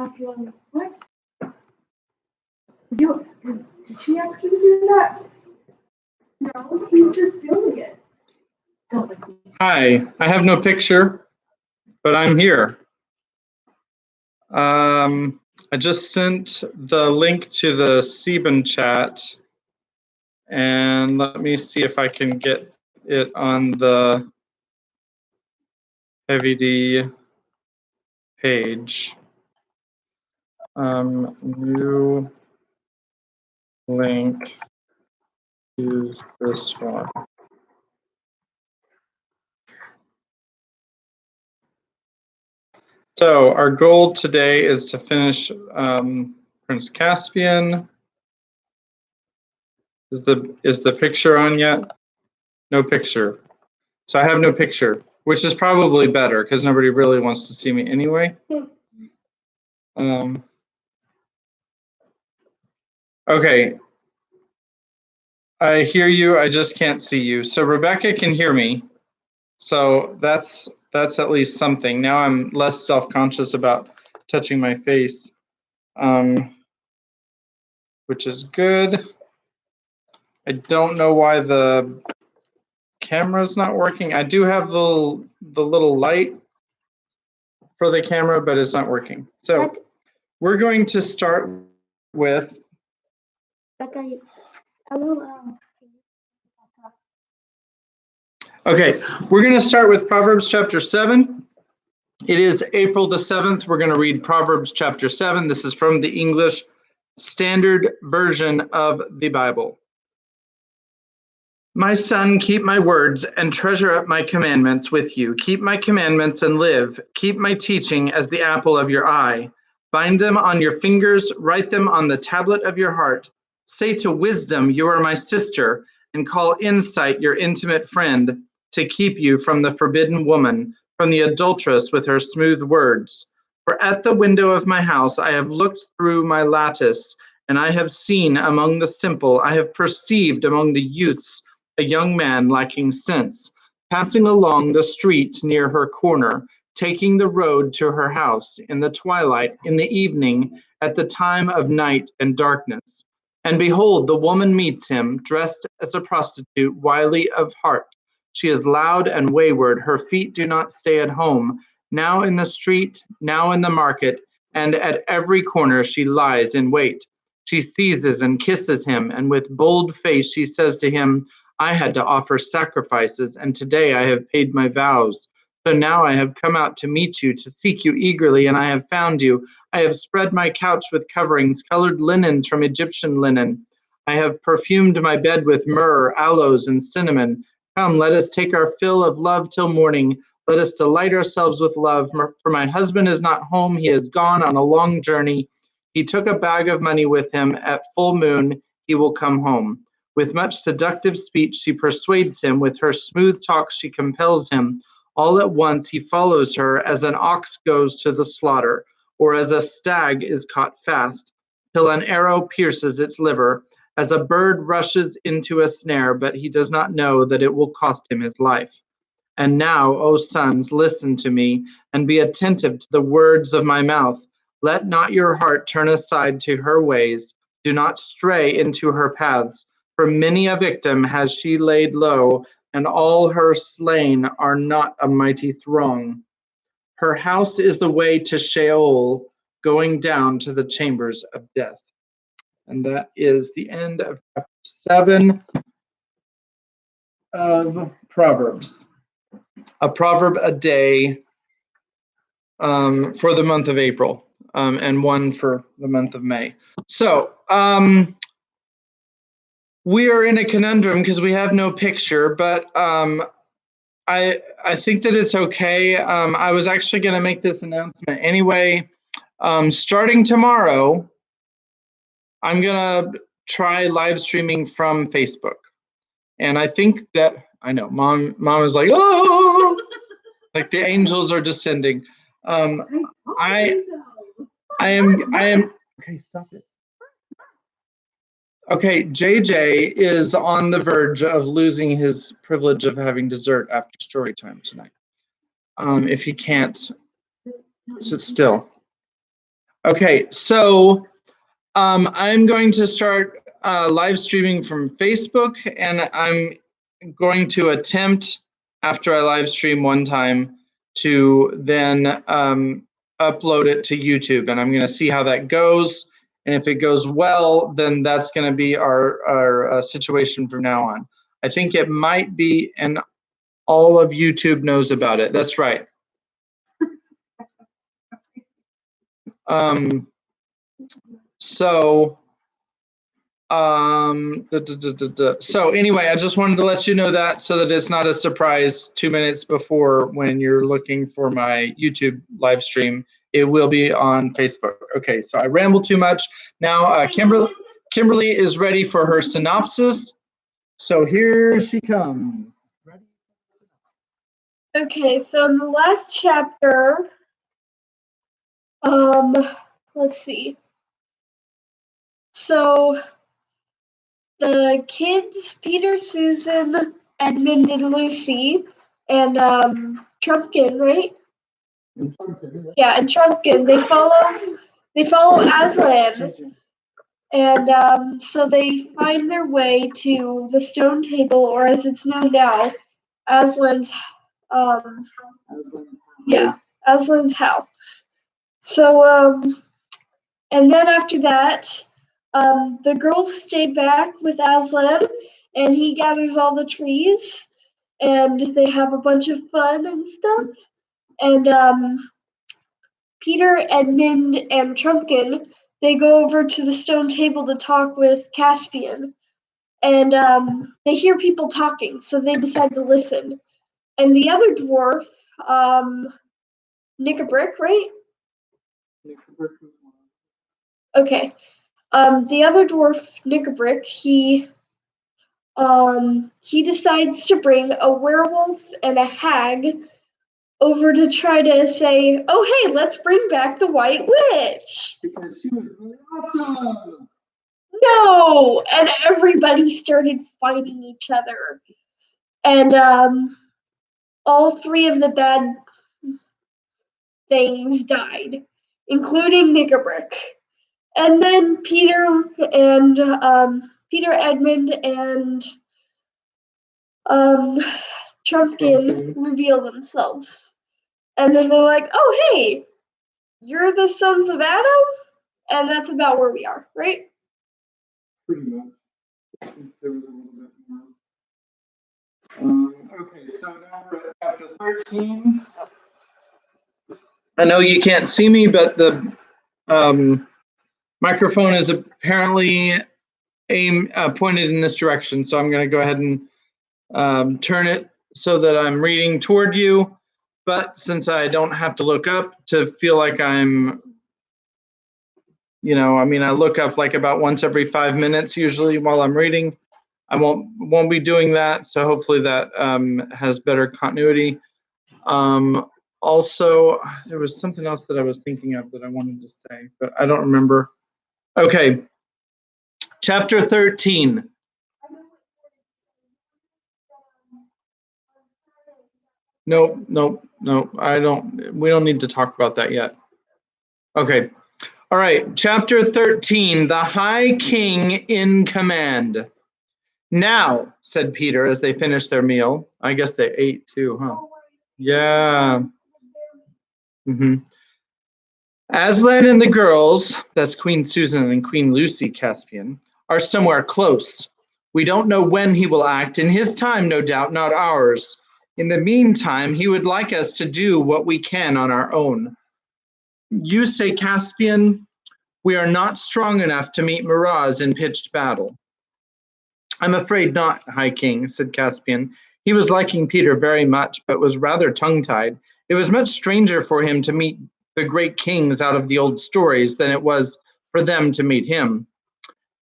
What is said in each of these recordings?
Aslan, what? Did she ask you to do that? No, he's just doing it. Don't look me. Hi, I have no picture, but I'm here. I just sent the link to the Sieben chat, and let me see if I can get it on the Heavy D page. New link, use this one. So our goal today is to finish Prince Caspian. Is the picture on yet? No picture. So I have no picture, which is probably better because nobody really wants to see me anyway. Okay. I hear you. I just can't see you. So Rebecca can hear me. So that's at least something. Now I'm less self-conscious about touching my face, which is good. I don't know why the camera's not working. I do have the little light for the camera, but it's not working. So we're going to start with. Okay, we're going to start with Proverbs chapter 7. It is April the 7th. We're going to read Proverbs chapter 7. This is from the English Standard Version of the Bible. My son, keep my words and treasure up my commandments with you. Keep my commandments and live. Keep my teaching as the apple of your eye. Bind them on your fingers, write them on the tablet of your heart. Say to wisdom, you are my sister, and call insight your intimate friend, to keep you from the forbidden woman, from the adulteress with her smooth words. For at the window of my house I have looked through my lattice, and I have seen among the simple, I have perceived among the youths a young man lacking sense, passing along the street near her corner, taking the road to her house in the twilight, in the evening, at the time of night and darkness. And behold, the woman meets him, dressed as a prostitute, wily of heart. She is loud and wayward. Her feet do not stay at home. Now in the street, now in the market, and at every corner she lies in wait. She seizes and kisses him, and with bold face she says to him, I had to offer sacrifices, and today I have paid my vows. So now I have come out to meet you, to seek you eagerly, and I have found you. I have spread my couch with coverings, colored linens from Egyptian linen. I have perfumed my bed with myrrh, aloes, and cinnamon. Come, let us take our fill of love till morning. Let us delight ourselves with love. For my husband is not home. He has gone on a long journey. He took a bag of money with him. At full moon, he will come home. With much seductive speech, she persuades him. With her smooth talk, she compels him. All at once, he follows her as an ox goes to the slaughter, or as a stag is caught fast, till an arrow pierces its liver, as a bird rushes into a snare, but he does not know that it will cost him his life. And now, O sons, listen to me, and be attentive to the words of my mouth. Let not your heart turn aside to her ways. Do not stray into her paths. For many a victim has she laid low, and all her slain are not a mighty throng. Her house is the way to Sheol, going down to the chambers of death. And that is the end of chapter 7 of Proverbs. A proverb a day for the month of April, and one for the month of May. So we are in a conundrum because we have no picture, but I think that it's okay. I was actually going to make this announcement anyway. Starting tomorrow, I'm going to try live streaming from Facebook. And I think that, I know, mom is like, oh, like the angels are descending. I am, okay, stop it. Okay, JJ is on the verge of losing his privilege of having dessert after story time tonight. If he can't sit still. Okay, so I'm going to start live streaming from Facebook, and I'm going to attempt, after I live stream one time, to then upload it to YouTube, and I'm going to see how that goes. And if it goes well, then that's going to be our situation from now on. I think it might be, and all of YouTube knows about it. That's right. So anyway, I just wanted to let you know that so that it's not a surprise 2 minutes before when you're looking for my YouTube live stream. It will be on Facebook. Okay, so I rambled too much. Now Kimberly is ready for her synopsis. So here she comes. Ready? Okay, so in the last chapter, let's see. So the kids, Peter, Susan, Edmund, and Lucy, and Trumpkin, right? Yeah, and Trumpkin. They follow Aslan, and so they find their way to the stone table, or as it's known now, Aslan's Aslan's house. So and then after that, the girls stay back with Aslan, and he gathers all the trees, and they have a bunch of fun and stuff. And Peter, Edmund, and Trumpkin, they go over to the stone table to talk with Caspian, and they hear people talking, so they decide to listen. And the other dwarf, Nickabrick, right? Nickabrick was one. Okay. The other dwarf, Nickabrick, he decides to bring a werewolf and a hag over to try to say, "Oh, hey, let's bring back the White Witch." Because she was really awesome. No, and everybody started fighting each other, and all three of the bad things died, including Nickabrick. And then Peter, Edmund, and Trumpkin reveal themselves. And then they're like, "Oh, hey, you're the sons of Adam?" And that's about where we are, right? Pretty much. There was a little bit more. Okay, so now we're at chapter 13. I know you can't see me, but the microphone is apparently pointed in this direction. So I'm going to go ahead and turn it so that I'm reading toward you. But since I don't have to look up to feel like I'm, I look up like about once every 5 minutes usually while I'm reading. I won't be doing that. So hopefully that has better continuity. Also, there was something else that I was thinking of that I wanted to say, but I don't remember. Okay, chapter 13. Nope. We don't need to talk about that yet. Okay. All right, chapter 13, the High King in Command. Now, said Peter as they finished their meal. I guess they ate too, huh? Yeah. Aslan and the girls, that's Queen Susan and Queen Lucy Caspian, are somewhere close. We don't know when he will act. In his time, no doubt, not ours. In the meantime, he would like us to do what we can on our own. You say, Caspian, we are not strong enough to meet Miraz in pitched battle. I'm afraid not, High King, said Caspian. He was liking Peter very much, but was rather tongue-tied. It was much stranger for him to meet the great kings out of the old stories than it was for them to meet him.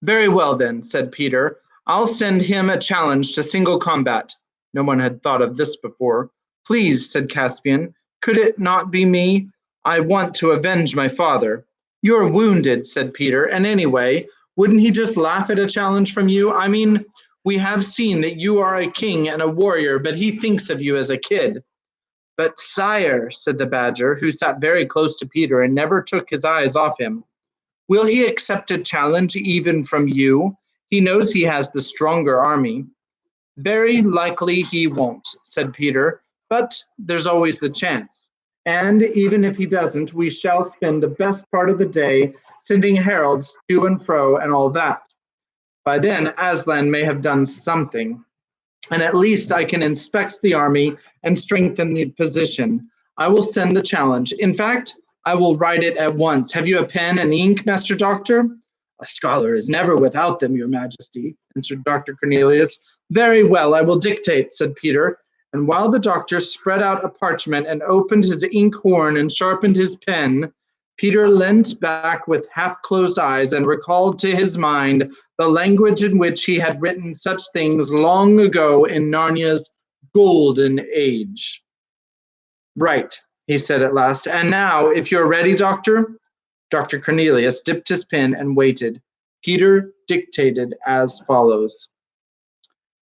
Very well then, said Peter. I'll send him a challenge to single combat. No one had thought of this before. Please, said Caspian, could it not be me? I want to avenge my father. You're wounded, said Peter, and anyway, wouldn't he just laugh at a challenge from you? I mean, we have seen that you are a king and a warrior, but he thinks of you as a kid. But sire, said the badger, who sat very close to Peter and never took his eyes off him, will he accept a challenge even from you? He knows he has the stronger army. Very likely he won't, said Peter, but there's always the chance. And even if he doesn't, we shall spend the best part of the day sending heralds to and fro and all that. By then, Aslan may have done something, and at least I can inspect the army and strengthen the position. I will send the challenge. In fact, I will write it at once. Have you a pen and ink, Master Doctor? A scholar is never without them, Your Majesty, answered Dr. Cornelius. Very well, I will dictate, said Peter. And while the doctor spread out a parchment and opened his inkhorn and sharpened his pen, Peter leant back with half-closed eyes and recalled to his mind the language in which he had written such things long ago in Narnia's golden age. Right, he said at last. And now, if you're ready, Doctor? Dr. Cornelius dipped his pen and waited. Peter dictated as follows.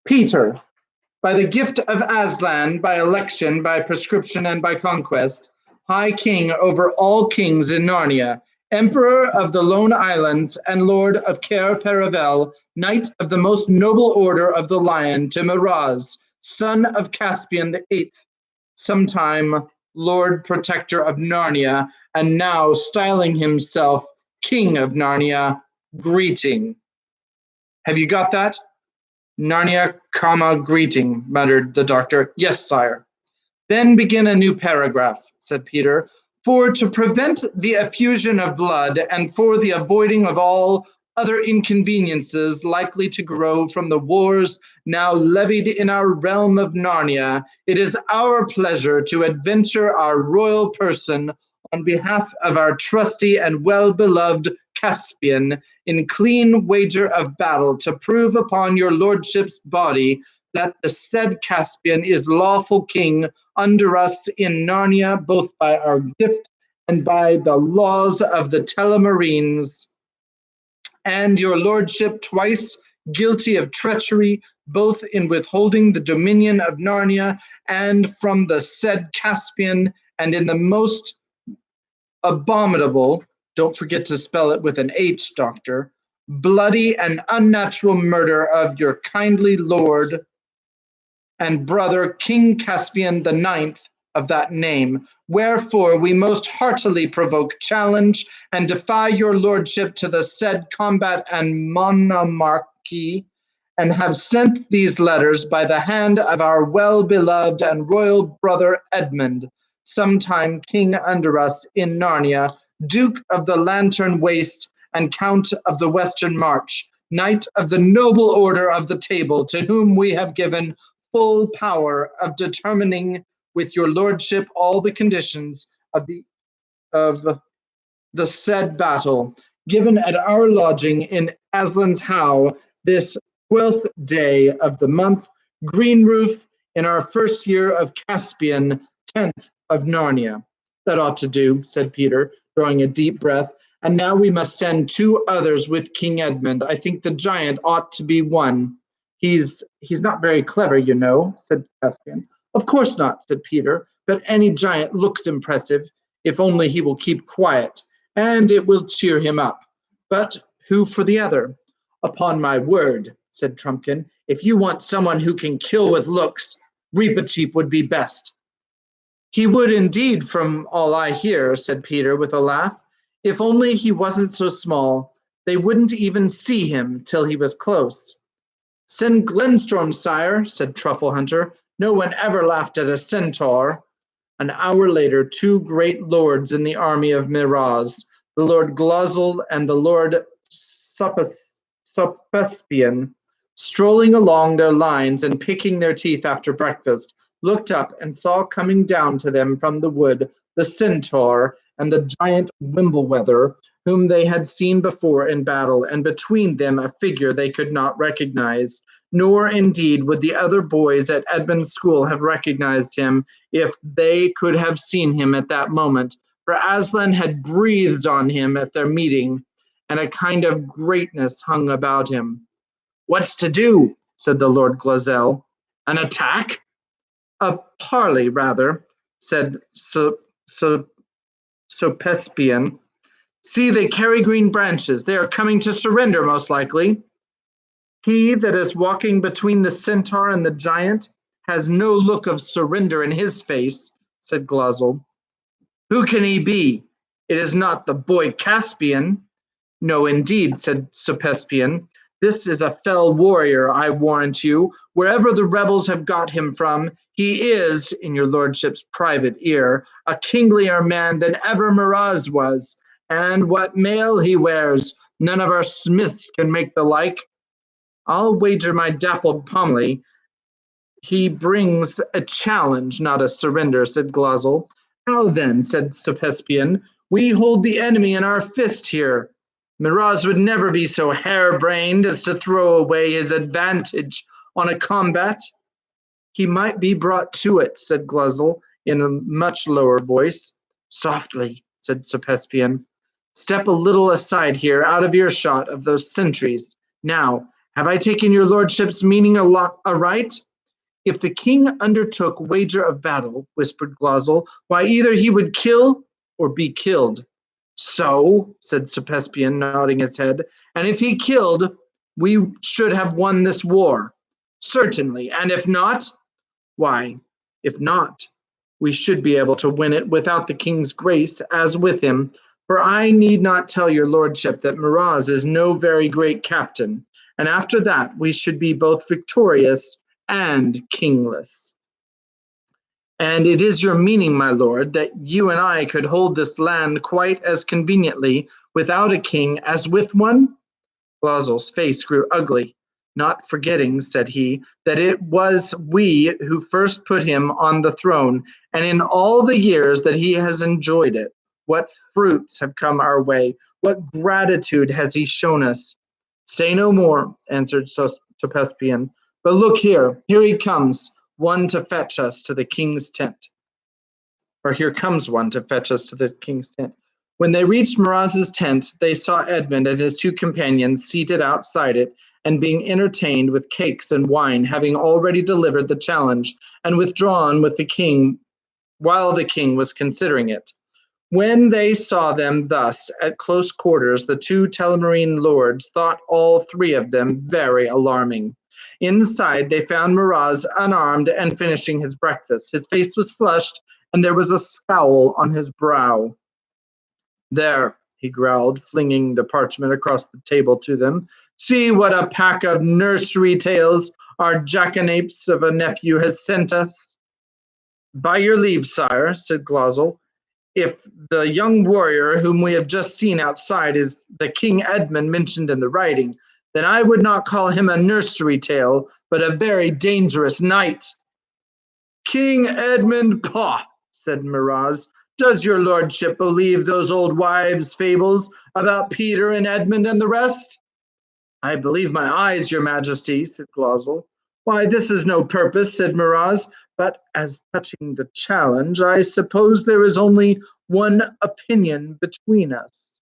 Peter, by the gift of Aslan, by election, by prescription, and by conquest, High King over all kings in Narnia, Emperor of the Lone Islands, and Lord of Cair Paravel, Knight of the most noble order of the Lion, to Miraz, son of Caspian the Eighth, sometime Lord Protector of Narnia, and now styling himself King of Narnia, greeting. Have you got that? Narnia, greeting, muttered the doctor. Yes, sire. Then begin a new paragraph, said Peter. For to prevent the effusion of blood and for the avoiding of all other inconveniences likely to grow from the wars now levied in our realm of Narnia, it is our pleasure to adventure our royal person on behalf of our trusty and well-beloved Caspian in clean wager of battle to prove upon your lordship's body that the said Caspian is lawful king under us in Narnia, both by our gift and by the laws of the Telemarines, and your lordship twice guilty of treachery, both in withholding the dominion of Narnia and from the said Caspian, and in the most abominable, don't forget to spell it with an H, Doctor, bloody and unnatural murder of your kindly lord and brother King Caspian the Ninth of that name. Wherefore we most heartily provoke challenge and defy your lordship to the said combat and monarchy, and have sent these letters by the hand of our well-beloved and royal brother Edmund, sometime king under us in Narnia, Duke of the Lantern Waste and Count of the Western March, Knight of the Noble Order of the Table, to whom we have given full power of determining with your lordship all the conditions of the said battle, given at our lodging in Aslan's Howe this 12th day of the month, green roof, in our first year of Caspian, 10th of Narnia. That ought to do, said Peter, drawing a deep breath. And now we must send 2 others with King Edmund. I think the giant ought to be one. He's not very clever, you know, said Caspian. Of course not, said Peter, but any giant looks impressive, if only he will keep quiet, and it will cheer him up. But who for the other? Upon my word, said Trumpkin, if you want someone who can kill with looks, Reepicheep would be best. He would indeed, from all I hear, said Peter with a laugh. If only he wasn't so small, they wouldn't even see him till he was close. Send Glenstorm, sire, said Truffle Hunter. No one ever laughed at a centaur. An hour later, 2 great lords in the army of Miraz, the Lord Glozzel and the Lord Caspian, strolling along their lines and picking their teeth after breakfast, looked up and saw coming down to them from the wood the centaur and the giant Wimbleweather, whom they had seen before in battle, and between them a figure they could not recognize, nor indeed would the other boys at Edmund's school have recognized him if they could have seen him at that moment, for Aslan had breathed on him at their meeting, and a kind of greatness hung about him. What's to do? Said the Lord Glozell. An attack? A parley, rather, said Caspian. See, they carry green branches. They are coming to surrender, most likely. He that is walking between the centaur and the giant has no look of surrender in his face, said Glozl. Who can he be? It is not the boy Caspian. No, indeed, said Caspian. This is a fell warrior, I warrant you. Wherever the rebels have got him from, he is, in your lordship's private ear, a kinglier man than ever Miraz was. And what mail he wears, none of our smiths can make the like. I'll wager my dappled pommel he brings a challenge, not a surrender, said Glozl. How then, said Caspian, we hold the enemy in our fist here. Miraz would never be so harebrained as to throw away his advantage on a combat. He might be brought to it, said Glozl in a much lower voice. Softly, said Caspian. Step a little aside here, out of earshot of those sentries. Now, have I taken your lordship's meaning aright? If the king undertook wager of battle, whispered Glozl, why either he would kill or be killed. So, said Caspian, nodding his head, and if he killed, we should have won this war. Certainly, and if not, why, if not, we should be able to win it without the king's grace, as with him, for I need not tell your lordship that Miraz is no very great captain, and after that we should be both victorious and kingless. And it is your meaning, my lord, that you and I could hold this land quite as conveniently without a king as with one? Glozl's face grew ugly, not forgetting, said he, that it was we who first put him on the throne, and in all the years that he has enjoyed it, what fruits have come our way, what gratitude has he shown us. Say no more, answered Caspian. But look here he comes, one to fetch us to the king's tent. Or here comes one to fetch us to the king's tent. When they reached Miraz's tent, they saw Edmund and his two companions seated outside it and being entertained with cakes and wine, having already delivered the challenge and withdrawn with the king while the king was considering it. When they saw them thus at close quarters, the two Telmarine lords thought all three of them very alarming. Inside, they found Miraz unarmed and finishing his breakfast. His face was flushed, and there was a scowl on his brow. There, he growled, flinging the parchment across the table to them. See what a pack of nursery tales our jackanapes of a nephew has sent us. By your leave, sire, said Glozl. If the young warrior whom we have just seen outside is the King Edmund mentioned in the writing, then I would not call him a nursery tale, but a very dangerous knight. King Edmund, pah, said Miraz. Does your lordship believe those old wives' fables about Peter and Edmund and the rest? I believe my eyes, your majesty, said Glozl. Why, this is no purpose, said Miraz, but as touching the challenge, I suppose there is only one opinion between us.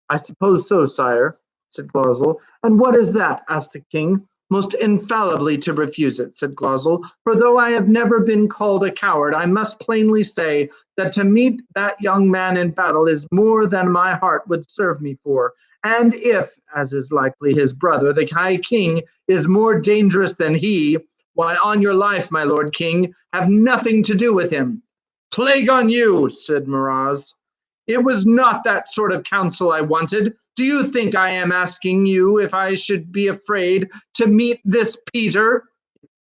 I suppose so, sire, said Glozl. And what is that? Asked the king. Most infallibly to refuse it, said Glozl, for though I have never been called a coward, I must plainly say that to meet that young man in battle is more than my heart would serve me for. And if, as is likely, his brother, the High King, is more dangerous than he, why, on your life, my lord king, have nothing to do with him. Plague on you, said Miraz. It was not that sort of counsel I wanted. Do you think I am asking you if I should be afraid to meet this Peter?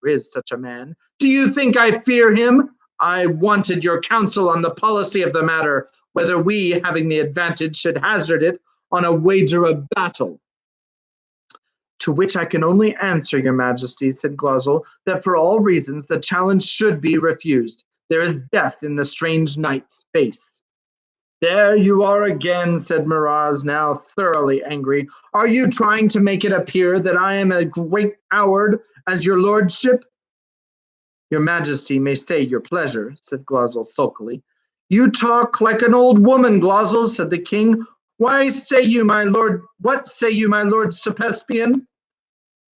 There is such a man. Do you think I fear him? I wanted your counsel on the policy of the matter, whether we, having the advantage, should hazard it on a wager of battle. To which I can only answer, your majesty, said Glozl, that for all reasons the challenge should be refused. There is death in the strange knight's face. There you are again, said Miraz, now thoroughly angry. Are you trying to make it appear that I am a great coward, as your lordship? Your majesty may say your pleasure, said Glozl sulkily. You talk like an old woman, Glozl, said the king. What say you, my lord Caspian?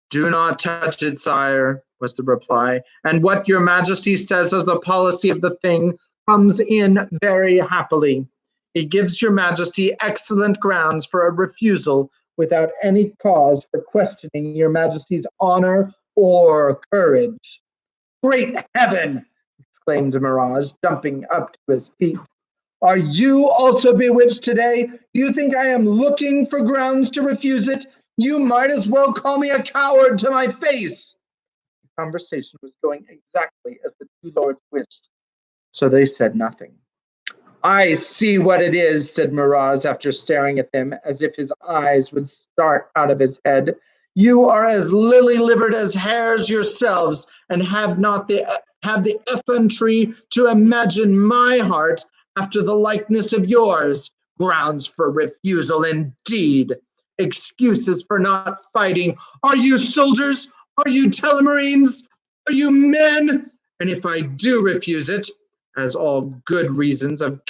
Do not touch it, sire, was the reply. And what your majesty says of the policy of the thing, comes in very happily. He gives your majesty excellent grounds for a refusal without any cause for questioning your majesty's honor or courage. Great heaven! Exclaimed Mirage, jumping up to his feet. Are you also bewitched today? Do you think I am looking for grounds to refuse it? You might as well call me a coward to my face. The conversation was going exactly as the two lords wished, so they said nothing. I see what it is, said Miraz after staring at them as if his eyes would start out of his head. You are as lily-livered as hares yourselves, and have the effrontery to imagine my heart after the likeness of yours. Grounds for refusal indeed. Excuses for not fighting. Are you soldiers? Are you telemarines? Are you men? And if I do refuse it, as all good reasons of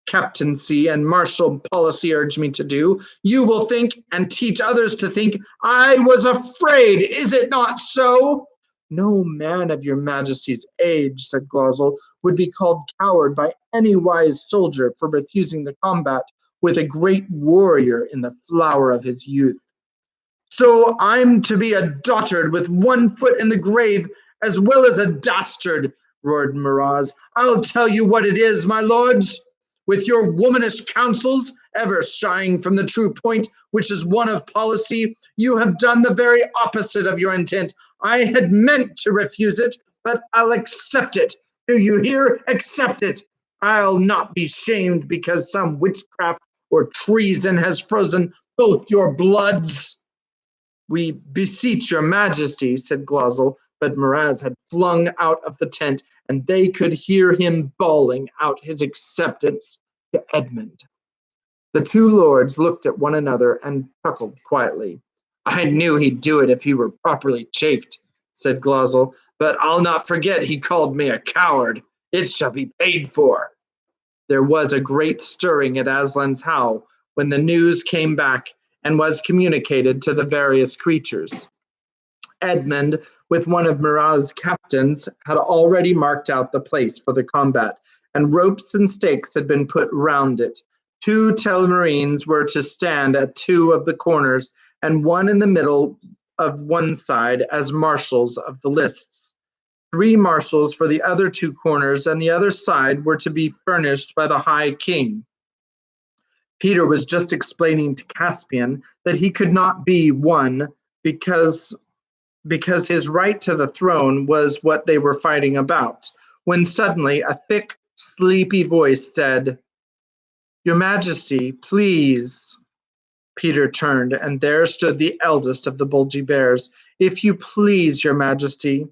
captaincy and martial policy urge me to do, you will think and teach others to think I was afraid. Is it not so? No man of your majesty's age, said Glosel, would be called coward by any wise soldier for refusing the combat with a great warrior in the flower of his youth. So I'm to be a dotard with one foot in the grave as well as a dastard, roared Miraz. I'll tell you what it is, my lords. With your womanish counsels, ever shying from the true point, which is one of policy, you have done the very opposite of your intent. I had meant to refuse it, but I'll accept it. Do you hear? Accept it. I'll not be shamed because some witchcraft or treason has frozen both your bloods. We beseech your majesty, said Glosel, but Miraz had flung out of the tent, and they could hear him bawling out his acceptance to Edmund. The two lords looked at one another and chuckled quietly. I knew he'd do it if he were properly chafed, said Glosel, but I'll not forget he called me a coward. It shall be paid for. There was a great stirring at Aslan's house when the news came back and was communicated to the various creatures. Edmund, with one of Miraz's captains, had already marked out the place for the combat, and ropes and stakes had been put round it. 2 telemarines were to stand at 2 of the corners, and 1 in the middle of one side as marshals of the lists. 3 marshals for the other 2 corners, and the other side were to be furnished by the High King. Peter was just explaining to Caspian that he could not be one because his right to the throne was what they were fighting about, when suddenly a thick, sleepy voice said, Your Majesty, please. Peter turned, and there stood the eldest of the bulgy bears. If you please, Your Majesty,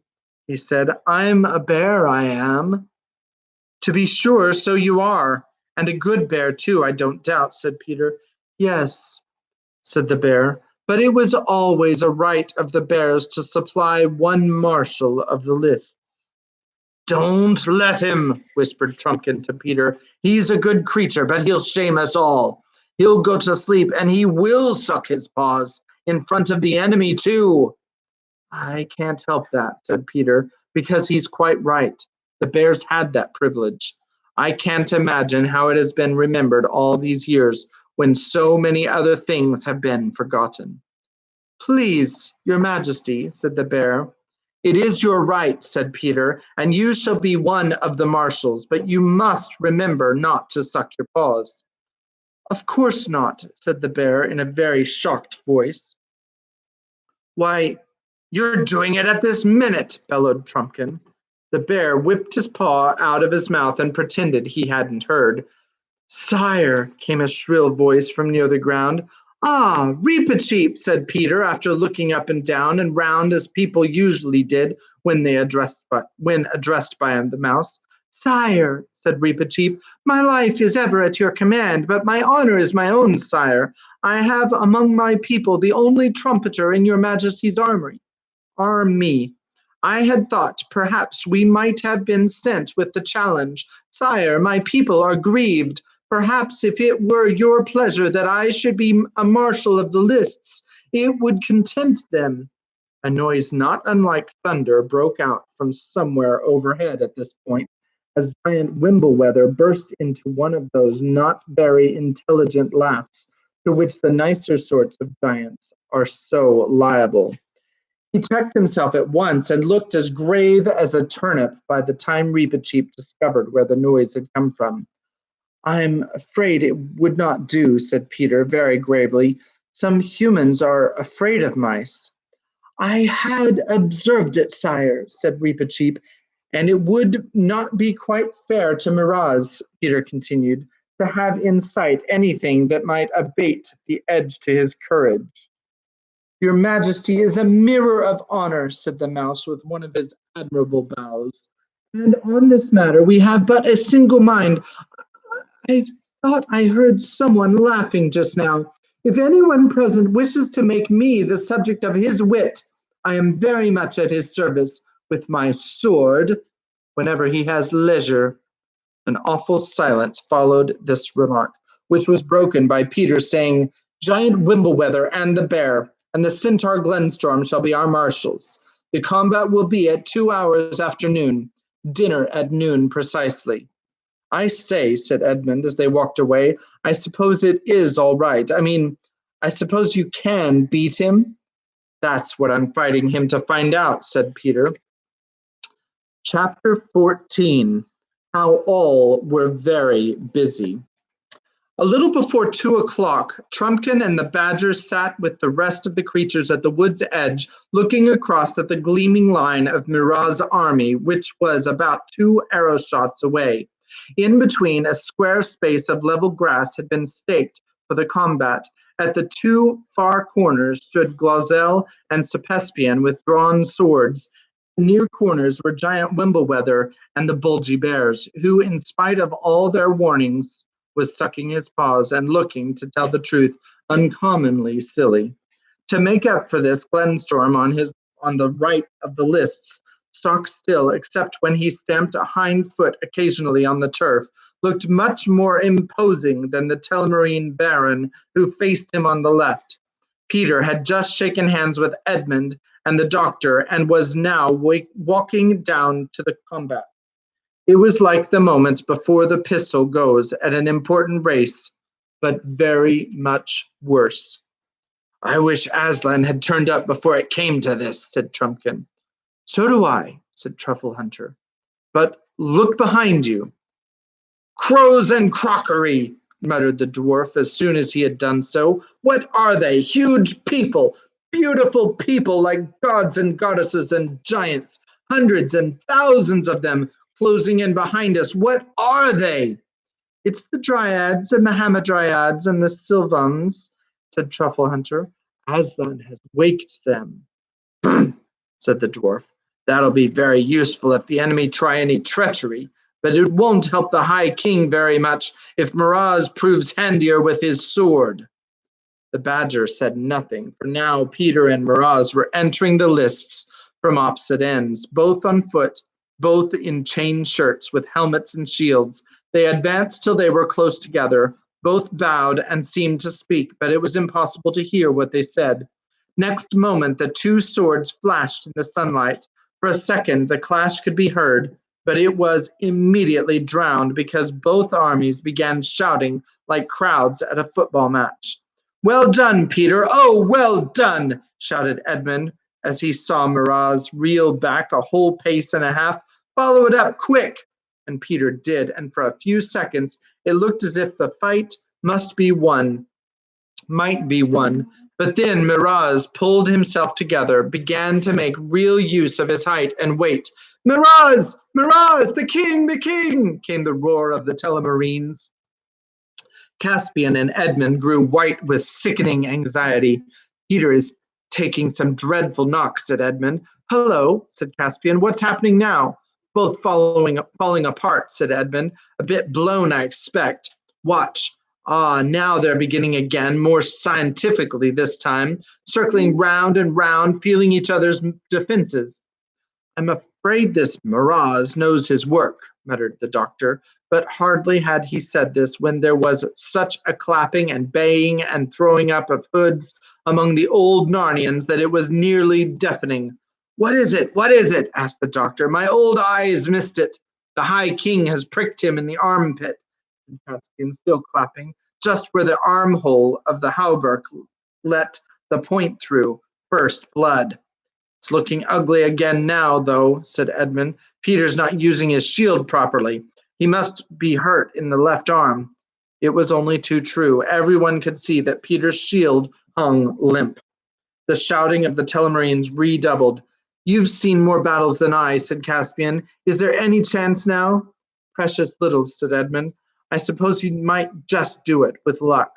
he said, I'm a bear, I am. To be sure, so you are, and a good bear too, I don't doubt, said Peter. Yes, said the bear, but it was always a right of the bears to supply 1 marshal of the lists. Don't let him, whispered Trumpkin to Peter. He's a good creature, but he'll shame us all. He'll go to sleep, and he will suck his paws, in front of the enemy too. I can't help that, said Peter, because he's quite right. The bears had that privilege. I can't imagine how it has been remembered all these years when so many other things have been forgotten. Please, Your Majesty, said the bear. It is your right, said Peter, and you shall be one of the marshals, but you must remember not to suck your paws. Of course not, said the bear in a very shocked voice. Why, you're doing it at this minute, bellowed Trumpkin. The bear whipped his paw out of his mouth and pretended he hadn't heard. Sire, came a shrill voice from near the ground. Ah, Reepicheep, said Peter, after looking up and down and round as people usually did when addressed by the mouse. Sire, said Reepicheep, my life is ever at your command, but my honor is my own, sire. I have among my people the only trumpeter in your majesty's army. I had thought perhaps we might have been sent with the challenge. Sire, my people are grieved. Perhaps if it were your pleasure that I should be a marshal of the lists, it would content them. A noise not unlike thunder broke out from somewhere overhead at this point, as giant Wimbleweather burst into one of those not very intelligent laughs to which the nicer sorts of giants are so liable. He checked himself at once and looked as grave as a turnip by the time Reepicheep discovered where the noise had come from. "I'm afraid it would not do," said Peter very gravely. "Some humans are afraid of mice." "I had observed it, sire," said Reepicheep, "and it would not be quite fair to Miraz," Peter continued, "to have in sight anything that might abate the edge to his courage." "Your Majesty is a mirror of honor," said the mouse with one of his admirable bows. "And on this matter we have but a single mind. I thought I heard someone laughing just now. If anyone present wishes to make me the subject of his wit, I am very much at his service with my sword whenever he has leisure." An awful silence followed this remark, which was broken by Peter saying, "Giant Wimbleweather and the bear, and the centaur Glenstorm shall be our marshals. The combat will be at 2 hours after noon. Dinner at noon precisely." "I say," said Edmund as they walked away, "I suppose it is all right. I suppose you can beat him?" "That's what I'm fighting him to find out," said Peter. Chapter 14. How all were very busy. A little before 2 o'clock, Trumpkin and the Badger sat with the rest of the creatures at the wood's edge, looking across at the gleaming line of Miraz's army, which was about 2 arrow shots away. In between, a square space of level grass had been staked for the combat. At the 2 far corners stood Glozell and Caspian with drawn swords. The near corners were giant Wimbleweather and the bulgy bears, who, in spite of all their warnings, was sucking his paws and looking, to tell the truth, uncommonly silly. To make up for this, Glenstorm on the right of the lists, stock still except when he stamped a hind foot occasionally on the turf, looked much more imposing than the Telmarine Baron who faced him on the left. Peter had just shaken hands with Edmund and the doctor and was now walking down to the combat. It was like the moment before the pistol goes at an important race, but very much worse. "I wish Aslan had turned up before it came to this," said Trumpkin. "So do I," said Truffle Hunter. "But look behind you." "Crows and crockery," muttered the dwarf as soon as he had done so. "What are they? Huge people, beautiful people like gods and goddesses and giants, hundreds and thousands of them closing in behind us. What are they?" "It's the Dryads and the Hamadryads and the Sylvans," said Truffle Hunter. "Aslan has waked them." said the dwarf. "That'll be very useful if the enemy try any treachery, but it won't help the High King very much if Miraz proves handier with his sword." The Badger said nothing, for now Peter and Miraz were entering the lists from opposite ends, both on foot, both in chain shirts with helmets and shields. They advanced till they were close together. Both bowed and seemed to speak, but it was impossible to hear what they said. Next moment the 2 swords flashed in the sunlight. For a second the clash could be heard, but it was immediately drowned because both armies began shouting like crowds at a football match. "Well done, Peter! Oh, well done!" shouted Edmund as he saw Miraz reel back a whole pace and a half. "Follow it up, quick!" And Peter did, and for a few seconds it looked as if the fight might be won. But then Miraz pulled himself together, began to make real use of his height and weight. "Miraz! Miraz! The king! Came the roar of the Telmarines. Caspian and Edmund grew white with sickening anxiety. "Peter is taking some dreadful knocks," said Edmund. "Hullo," said Caspian. "What's happening now?" "Both falling apart," said Edmund. "A bit blown, I expect. Watch. Ah, now they're beginning again, more scientifically this time, circling round and round, feeling each other's defenses." "I'm afraid this Miraz knows his work," muttered the doctor, but hardly had he said this when there was such a clapping and baying and throwing up of hoods among the old Narnians that it was nearly deafening. What is it? Asked the doctor. "My old eyes missed it." The High King has pricked him in the armpit, said Caspian, still clapping, just where the armhole of the hauberk let the point through. First blood. It's looking ugly again now, though, said Edmund. Peter's not using his shield properly. He must be hurt in the left arm. It was only too true. Everyone could see that Peter's shield hung limp. The shouting of the Telmarines redoubled. You've seen more battles than I, said Caspian. Is there any chance now? Precious little, said Edmund. I suppose he might just do it, with luck.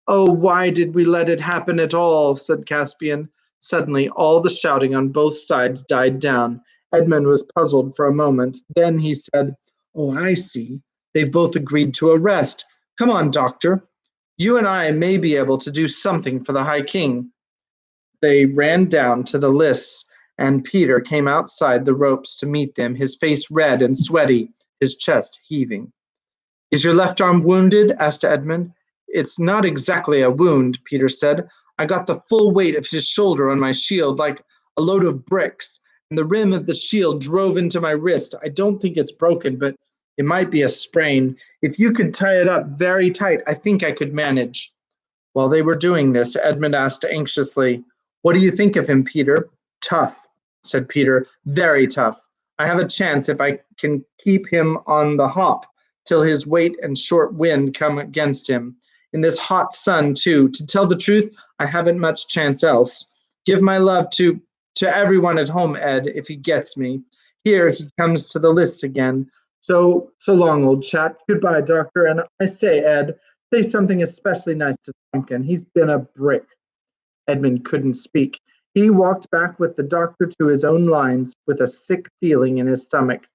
Oh, why did we let it happen at all? Said Caspian. Suddenly, all the shouting on both sides died down. Edmund was puzzled for a moment. Then he said, Oh, I see. They've both agreed to a rest. Come on, Doctor. You and I may be able to do something for the High King. They ran down to the lists, and Peter came outside the ropes to meet them, his face red and sweaty, his chest heaving. Is your left arm wounded? Asked Edmund. It's not exactly a wound, Peter said. I got the full weight of his shoulder on my shield like a load of bricks, and the rim of the shield drove into my wrist. I don't think it's broken, but it might be a sprain. If you could tie it up very tight, I think I could manage. While they were doing this, Edmund asked anxiously, What do you think of him, Peter? Tough, said Peter, very tough. I have a chance if I can keep him on the hop till his weight and short wind come against him. In this hot sun, too. To tell the truth, I haven't much chance else. Give my love to everyone at home, Ed, if he gets me. Here he comes to the list again. So long, old chap. Goodbye, Doctor. And I say, Ed, say something especially nice to Pumpkin. He's been a brick. Edmund couldn't speak. He walked back with the doctor to his own lines with a sick feeling in his stomach.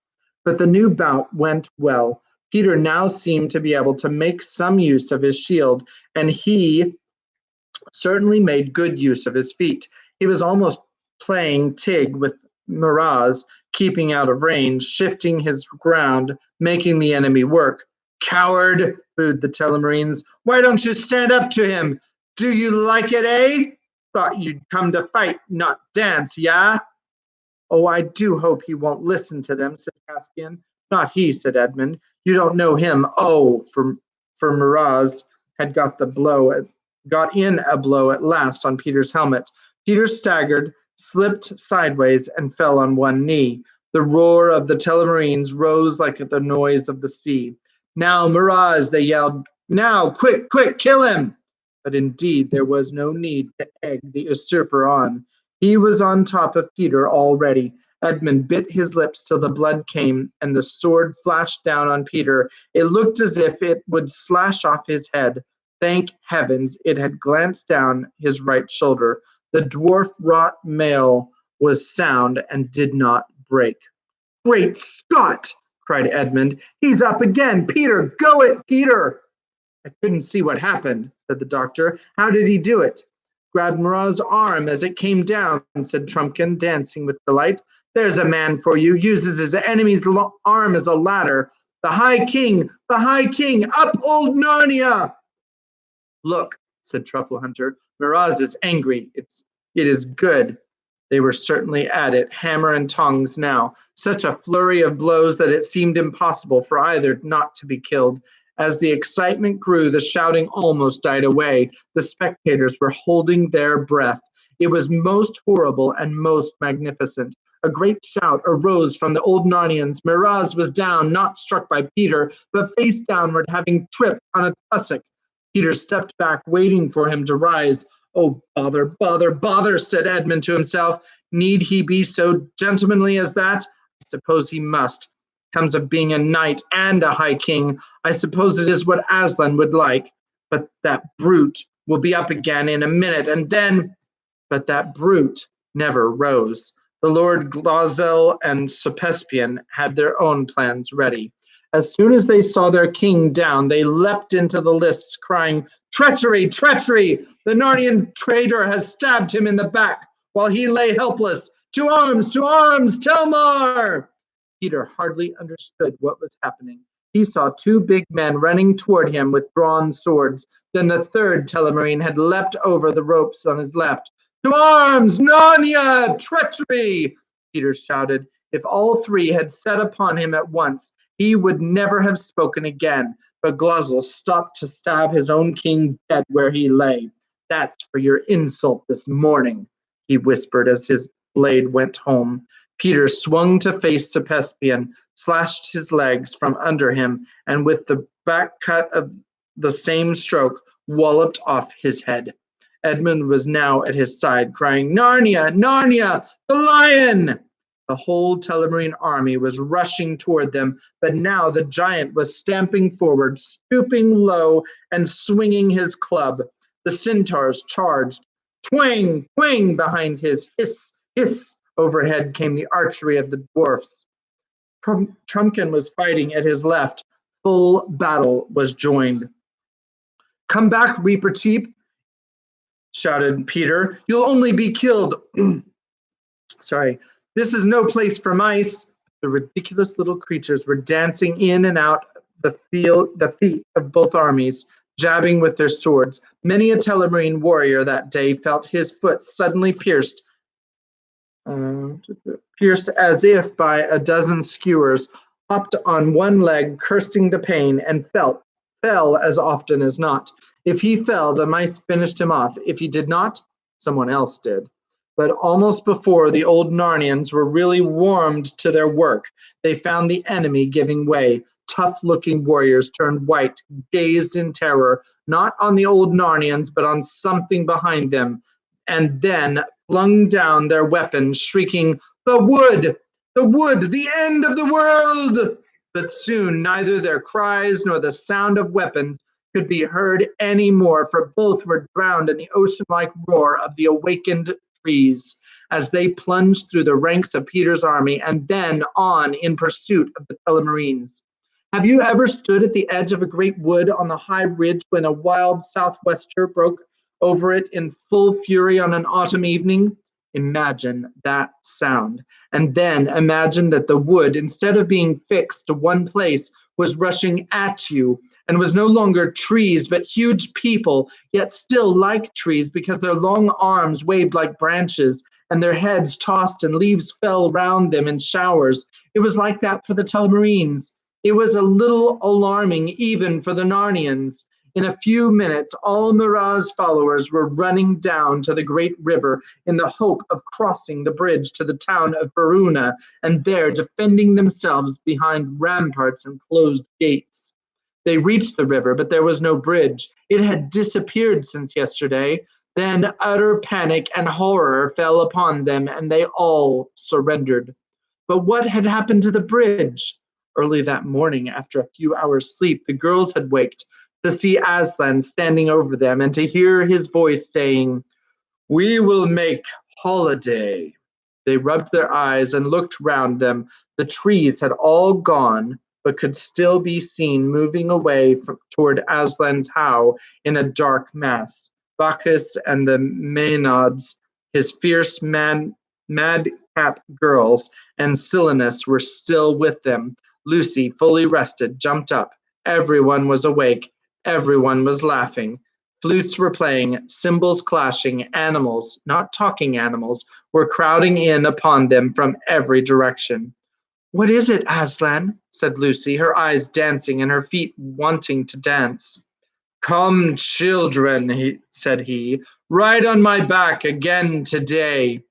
But the new bout went well. Peter now seemed to be able to make some use of his shield, and he certainly made good use of his feet. He was almost playing Tig with Miraz, keeping out of range, shifting his ground, making the enemy work. Coward, booed the Telmarines. Why don't you stand up to him? Do you like it, eh? Thought you'd come to fight, not dance, yeah? Oh, I do hope he won't listen to them, said Caspian. Not he, said Edmund. You don't know him. Oh, for Miraz had got in a blow at last on Peter's helmet. Peter staggered, slipped sideways, and fell on one knee. The roar of the Telmarines rose like the noise of the sea. Now, Miraz, they yelled. Now, quick, quick, kill him! But indeed there was no need to egg the usurper on. He was on top of Peter already. Edmund bit his lips till the blood came, and the sword flashed down on Peter. It looked as if it would slash off his head. Thank heavens, it had glanced down his right shoulder. The dwarf-wrought mail was sound and did not break. Great Scott! Cried Edmund. He's up again! Peter, go it, Peter! I couldn't see what happened, said the doctor. How did he do it? Grabbed Miraz's arm as it came down, said Trumpkin, dancing with delight. There's a man for you, uses his enemy's arm as a ladder. The High King, up old Narnia! Look, said Truffle Hunter, Miraz is angry. It is good. They were certainly at it, hammer and tongs now. Such a flurry of blows that it seemed impossible for either not to be killed. As the excitement grew, the shouting almost died away. The spectators were holding their breath. It was most horrible and most magnificent. A great shout arose from the old Narnians. Miraz was down, not struck by Peter, but face downward, having tripped on a tussock. Peter stepped back, waiting for him to rise. Oh, bother, bother, bother, said Edmund to himself. Need he be so gentlemanly as that? I suppose he must. Comes of being a knight and a high king. I suppose it is what Aslan would like. But that brute will be up again in a minute, and then... But that brute never rose. The Lord Glosel and Caspian had their own plans ready. As soon as they saw their king down, they leapt into the lists, crying, Treachery! Treachery! The Narnian traitor has stabbed him in the back while he lay helpless. To arms! To arms! Telmar! Peter hardly understood what was happening. He saw two big men running toward him with drawn swords. Then the third Telmarine had leapt over the ropes on his left. To arms! Narnia! Treachery! Peter shouted. If all three had set upon him at once, He would never have spoken again, but Glozzel stopped to stab his own king dead where he lay. "That's for your insult this morning," he whispered as his blade went home. Peter swung to face Caspian, slashed his legs from under him, and with the back cut of the same stroke, walloped off his head. Edmund was now at his side, crying, "Narnia! Narnia! The lion!" The whole Telemarine army was rushing toward them, but now the giant was stamping forward, stooping low and swinging his club. The centaurs charged. Twang, twang behind his, hiss, hiss. Overhead came the archery of the dwarfs. Trumpkin was fighting at his left. Full battle was joined. "Come back, Reaper Cheap," shouted Peter. "You'll only be killed." Sorry. "This is no place for mice." The ridiculous little creatures were dancing in and out the feet of both armies, jabbing with their swords. Many a Telemarine warrior that day felt his foot suddenly pierced as if by a dozen skewers, hopped on one leg, cursing the pain, and fell as often as not. If he fell, the mice finished him off. If he did not, someone else did. But almost before the old Narnians were really warmed to their work, they found the enemy giving way. Tough-looking warriors turned white, gazed in terror, not on the old Narnians, but on something behind them, and then flung down their weapons, shrieking, "The wood! The wood! The end of the world!" But soon neither their cries nor the sound of weapons could be heard any more, for both were drowned in the ocean-like roar of the awakened trees as they plunged through the ranks of Peter's army and then on in pursuit of the Telemarines. Have you ever stood at the edge of a great wood on the high ridge when a wild southwester broke over it in full fury on an autumn evening? Imagine that sound, and then imagine that the wood, instead of being fixed to one place, was rushing at you and was no longer trees but huge people, yet still like trees because their long arms waved like branches and their heads tossed and leaves fell round them in showers. It was like that for the Telemarines. It was a little alarming even for the Narnians. In a few minutes, all Murat's followers were running down to the great river in the hope of crossing the bridge to the town of Verona and there defending themselves behind ramparts and closed gates. They reached the river, but there was no bridge. It had disappeared since yesterday. Then utter panic and horror fell upon them, and they all surrendered. But what had happened to the bridge? Early that morning, after a few hours' sleep, the girls had waked to see Aslan standing over them and to hear his voice saying, "We will make holiday." They rubbed their eyes and looked round them. The trees had all gone, but could still be seen moving away toward Aslan's howe in a dark mass. Bacchus and the Maenads, his fierce madcap girls, and Silenus were still with them. Lucy, fully rested, jumped up. Everyone was awake. Everyone was laughing. Flutes were playing, cymbals clashing, animals, not talking animals, were crowding in upon them from every direction. "What is it, Aslan?" said Lucy, her eyes dancing and her feet wanting to dance. "Come, children," said he, "ride on my back again today."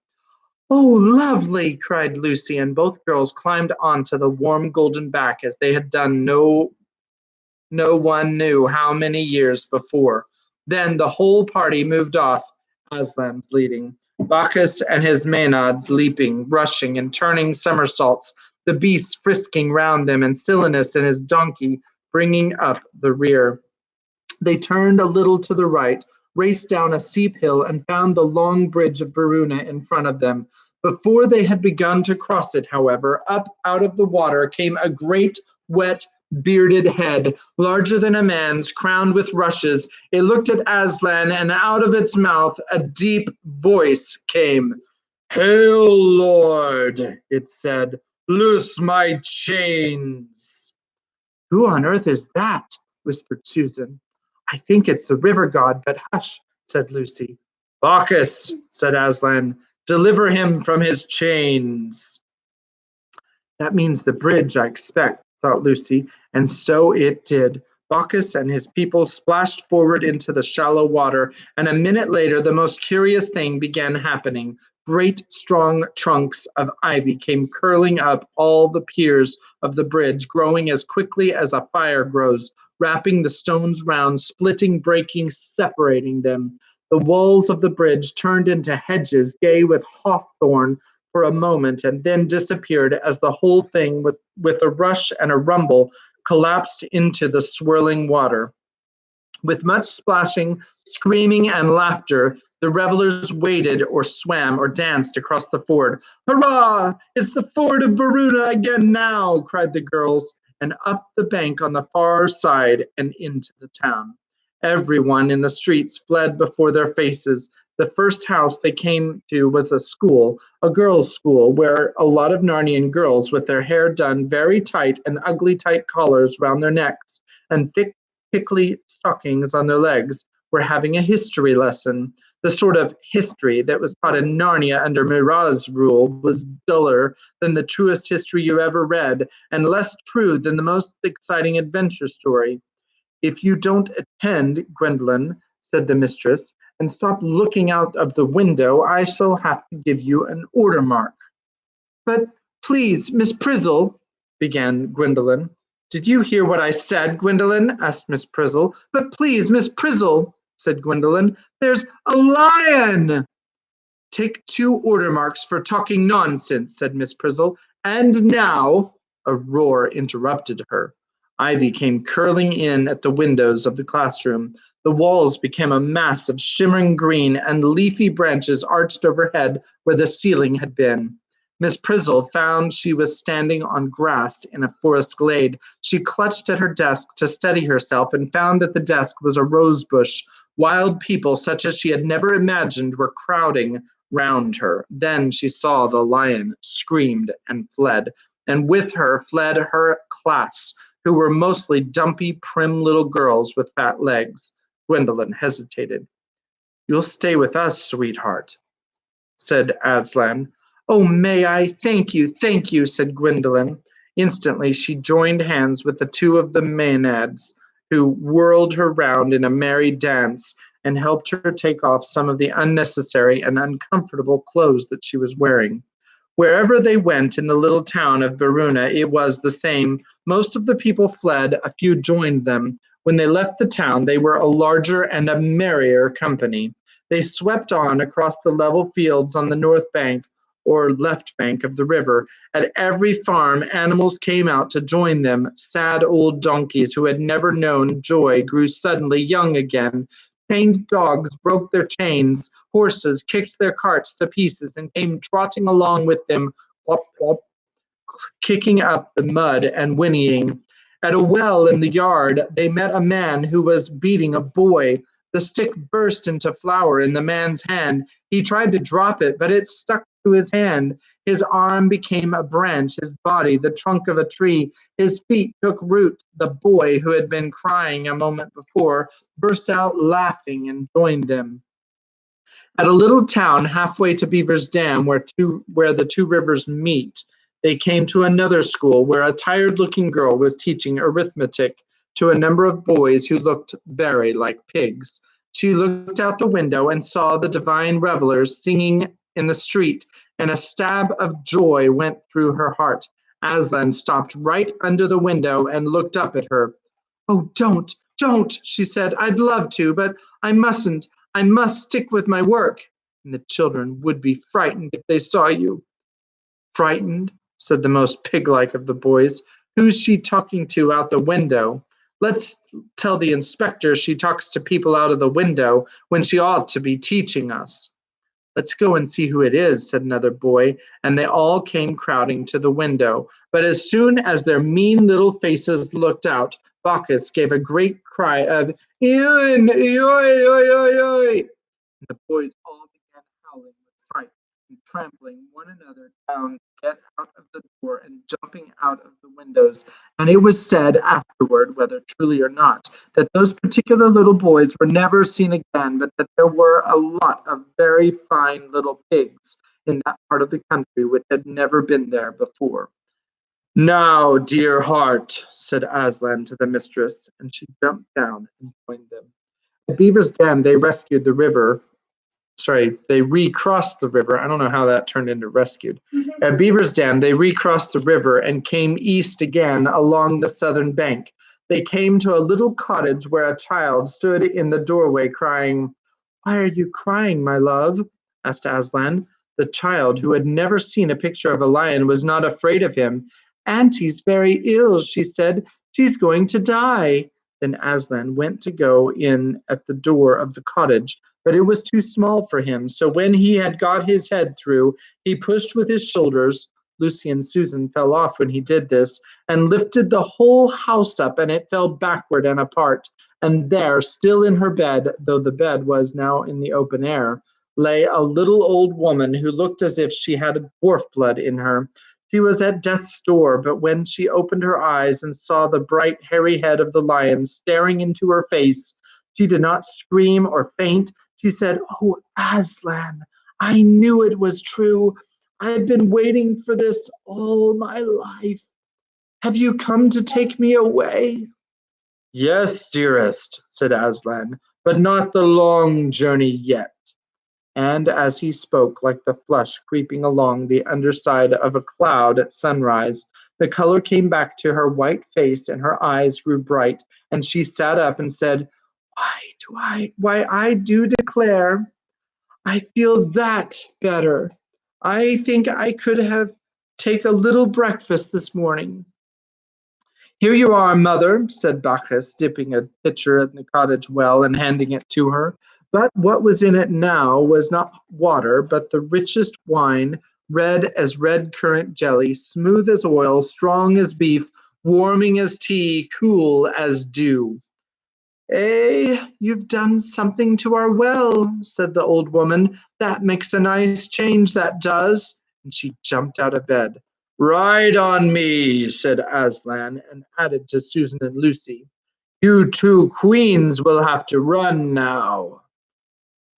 "Oh, lovely!" cried Lucy, and both girls climbed onto the warm golden back as they had done no one knew how many years before. Then the whole party moved off, Aslan's leading, Bacchus and his Maenads leaping, rushing, and turning somersaults, the beasts frisking round them, and Silenus and his donkey bringing up the rear. They turned a little to the right, raced down a steep hill, and found the long bridge of Verona in front of them. Before they had begun to cross it, however, up out of the water came a great, wet, bearded head, larger than a man's, crowned with rushes. It looked at Aslan, and out of its mouth a deep voice came. "Hail, Lord," it said. "Loose my chains." "Who on earth is that?" whispered Susan. "I think it's the river god, but hush," said Lucy. "Bacchus," said Aslan, "deliver him from his chains." "That means the bridge, I expect," thought Lucy, and so it did. Bacchus and his people splashed forward into the shallow water, and a minute later the most curious thing began happening. Great strong trunks of ivy came curling up all the piers of the bridge, growing as quickly as a fire grows, wrapping the stones round, splitting, breaking, separating them. The walls of the bridge turned into hedges gay with hawthorn for a moment and then disappeared as the whole thing, with a rush and a rumble, collapsed into the swirling water. With much splashing, screaming, and laughter, the revelers waded or swam or danced across the ford. "Hurrah! It's the ford of Verona again now!" cried the girls, and up the bank on the far side and into the town. Everyone in the streets fled before their faces. The first house they came to was a school, a girls' school, where a lot of Narnian girls with their hair done very tight and ugly tight collars round their necks and thick pickly stockings on their legs were having a history lesson. The sort of history that was taught in Narnia under Mira's rule was duller than the truest history you ever read, and less true than the most exciting adventure story. "If you don't attend, Gwendolen," said the mistress, "and stop looking out of the window, I shall have to give you an order mark." "But please, Miss Prizzle," began Gwendolen. "Did you hear what I said, Gwendolen?" asked Miss Prizzle. "But please, Miss Prizzle," said Gwendolen, "there's a lion." "Take 2 order marks for talking nonsense," said Miss Prizzle. "And now—" A roar interrupted her. Ivy came curling in at the windows of the classroom. The walls became a mass of shimmering green, and leafy branches arched overhead where the ceiling had been. Miss Prizzle found she was standing on grass in a forest glade. She clutched at her desk to steady herself and found that the desk was a rose bush. Wild people such as she had never imagined were crowding round her. Then she saw the lion, screamed, and fled. And with her fled her class, who were mostly dumpy, prim little girls with fat legs. Gwendolen hesitated. "You'll stay with us, sweetheart," said Aslan. "Oh, may I? Thank you," said Gwendolen. Instantly she joined hands with the 2 of the Maenads, who whirled her round in a merry dance and helped her take off some of the unnecessary and uncomfortable clothes that she was wearing. Wherever they went in the little town of Verona, it was the same. Most of the people fled, a few joined them. When they left the town, they were a larger and a merrier company. They swept on across the level fields on the north bank or left bank of the river. At every farm, animals came out to join them. Sad old donkeys who had never known joy grew suddenly young again. Chained dogs broke their chains. Horses kicked their carts to pieces and came trotting along with them, plop, plop, kicking up the mud and whinnying. At a well in the yard, they met a man who was beating a boy. The stick burst into flower in the man's hand. He tried to drop it, but it stuck to his hand. His arm became a branch, his body the trunk of a tree. His feet took root. The boy, who had been crying a moment before, burst out laughing and joined them. At a little town halfway to Beaver's Dam, where the 2 rivers meet, they came to another school where a tired-looking girl was teaching arithmetic to a number of boys who looked very like pigs. She looked out the window and saw the divine revelers singing in the street, and a stab of joy went through her heart. Aslan stopped right under the window and looked up at her. "Oh, don't," she said. "I'd love to, but I mustn't. I must stick with my work, and the children would be frightened if they saw you." "Frightened?" said the most pig-like of the boys. "Who's she talking to out the window? Let's tell the inspector she talks to people out of the window when she ought to be teaching us." "Let's go and see who it is," said another boy, and they all came crowding to the window. But as soon as their mean little faces looked out, Bacchus gave a great cry of "Ewan! Oi, oi, oi, oi!" And the boys all began howling with fright and trampling one another down to get out of the door and jumping out of the windows. And it was said afterward, whether truly or not, that those particular little boys were never seen again, but that there were a lot of very fine little pigs in that part of the country which had never been there before. Now, dear heart, said Aslan to the mistress, and she jumped down and joined them. At Beaver's Dam, they rescued the river. Sorry, they recrossed the river. I don't know how that turned into rescued. At Beaver's Dam, they recrossed the river and came east again along the southern bank. They came to a little cottage where a child stood in the doorway crying. Why are you crying, my love? Asked Aslan. The child, who had never seen a picture of a lion, was not afraid of him. Auntie's very ill, she said. She's going to die. Then Aslan went to go in at the door of the cottage, but it was too small for him. So when he had got his head through, he pushed with his shoulders. Lucy and Susan fell off when he did this, and lifted the whole house up, and it fell backward and apart. And there, still in her bed, though the bed was now in the open air, lay a little old woman who looked as if she had dwarf blood in her. She was at death's door, but when she opened her eyes and saw the bright, hairy head of the lion staring into her face, she did not scream or faint. She said, Oh, Aslan, I knew it was true. I've been waiting for this all my life. Have you come to take me away? Yes, dearest, said Aslan, but not the long journey yet. And as he spoke, like the flush creeping along the underside of a cloud at sunrise, the color came back to her white face and her eyes grew bright, and she sat up and said, Why, I do declare, I feel that better. I think I could have take a little breakfast this morning. Here you are, mother, said Bacchus, dipping a pitcher in the cottage well and handing it to her. But what was in it now was not water, but the richest wine, red as red currant jelly, smooth as oil, strong as beef, warming as tea, cool as dew. You've done something to our well, said the old woman. That makes a nice change, that does. And she jumped out of bed. Ride on me, said Aslan, and added to Susan and Lucy. You two queens will have to run now.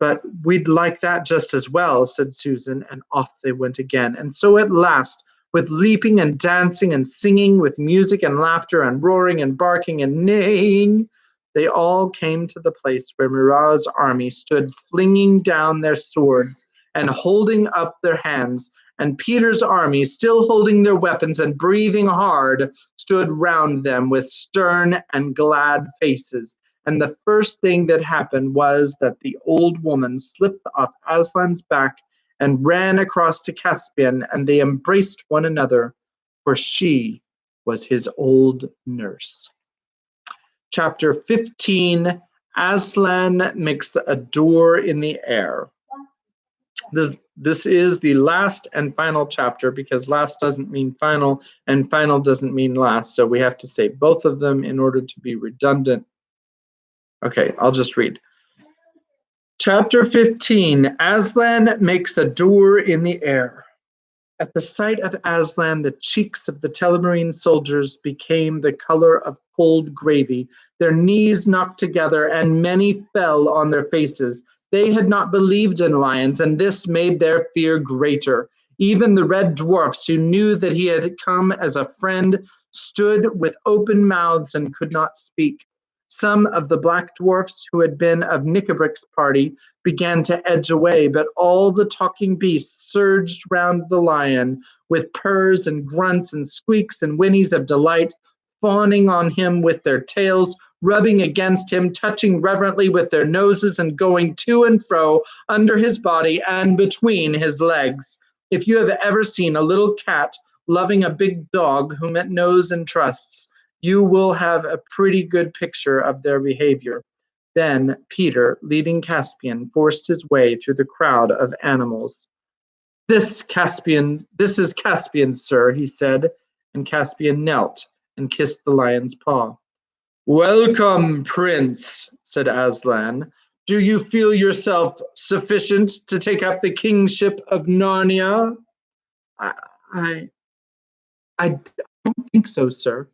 But we'd like that just as well, said Susan, and off they went again. And so at last, with leaping and dancing and singing, with music and laughter and roaring and barking and neighing, they all came to the place where Murat's army stood flinging down their swords and holding up their hands, and Peter's army, still holding their weapons and breathing hard, stood round them with stern and glad faces. And the first thing that happened was that the old woman slipped off Aslan's back and ran across to Caspian, and they embraced one another, for she was his old nurse. Chapter 15, Aslan makes a door in the air. This is the last and final chapter, because last doesn't mean final and final doesn't mean last. So we have to say both of them in order to be redundant. Okay, I'll just read. Chapter 15, Aslan makes a door in the air. At the sight of Aslan, the cheeks of the Telmarine soldiers became the color of cold gravy. Their knees knocked together, and many fell on their faces. They had not believed in lions, and this made their fear greater. Even the red dwarfs, who knew that he had come as a friend, stood with open mouths and could not speak. Some of the black dwarfs who had been of Nicobric's party began to edge away, but all the talking beasts surged round the lion with purrs and grunts and squeaks and whinnies of delight, fawning on him with their tails, rubbing against him, touching reverently with their noses, and going to and fro under his body and between his legs. If you have ever seen a little cat loving a big dog whom it knows and trusts, you will have a pretty good picture of their behavior. Then Peter, leading Caspian, forced his way through the crowd of animals. This is Caspian, sir, he said, and Caspian knelt and kissed the lion's paw. Welcome, Prince, said Aslan. Do you feel yourself sufficient to take up the kingship of Narnia? I don't think so, sir,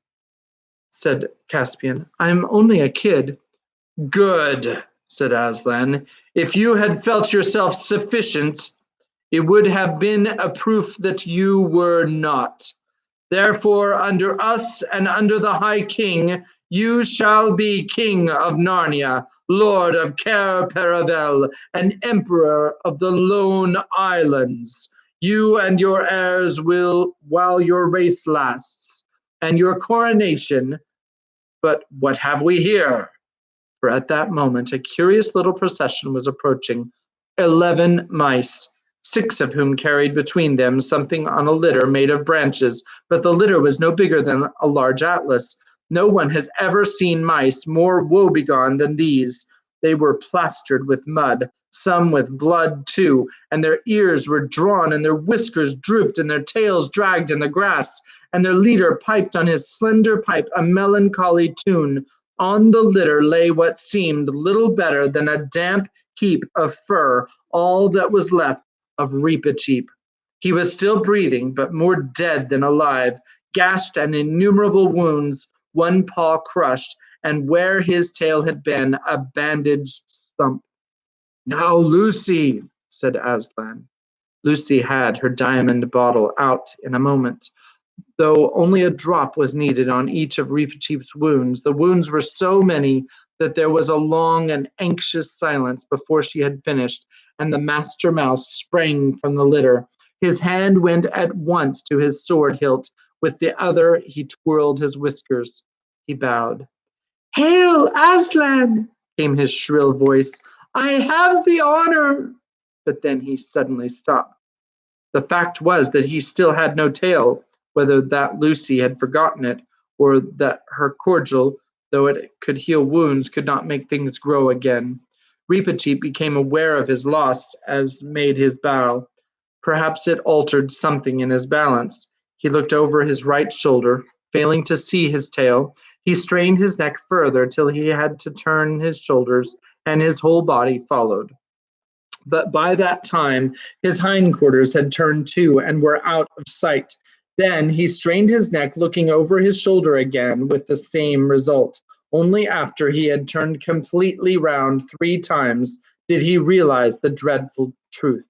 said Caspian. I'm only a kid. Good, said Aslan. If you had felt yourself sufficient, it would have been a proof that you were not. Therefore, under us and under the High King, you shall be King of Narnia, Lord of Cair Paravel, and Emperor of the Lone Islands. You and your heirs will, while your race lasts, and your coronation. But what have we here? For at that moment a curious little procession was approaching. 11 mice, 6 of whom carried between them something on a litter made of branches, but the litter was no bigger than a large atlas. No one has ever seen mice more woebegone than these. They were plastered with mud, some with blood too, and their ears were drawn, and their whiskers drooped, and their tails dragged in the grass, and their leader piped on his slender pipe a melancholy tune. On the litter lay what seemed little better than a damp heap of fur, all that was left of Reepicheep. He was still breathing, but more dead than alive, gashed and innumerable wounds, one paw crushed, and where his tail had been, a bandaged stump. Now, Lucy, said Aslan. Lucy had her diamond bottle out in a moment. Though only a drop was needed on each of Reepicheep's wounds, the wounds were so many that there was a long and anxious silence before she had finished, and the master mouse sprang from the litter. His hand went at once to his sword hilt. With the other he twirled his whiskers. He bowed. "Hail, Aslan!" came his shrill voice. "I have the honor." But then he suddenly stopped. The fact was that he still had no tail, whether that Lucy had forgotten it, or that her cordial, though it could heal wounds, could not make things grow again. Reepicheep became aware of his loss, as made his bow. Perhaps it altered something in his balance. He looked over his right shoulder, failing to see his tail. He strained his neck further till he had to turn his shoulders, and his whole body followed. But by that time his hindquarters had turned too and were out of sight. Then he strained his neck, looking over his shoulder again, with the same result. Only after he had turned completely round 3 times did he realize the dreadful truth.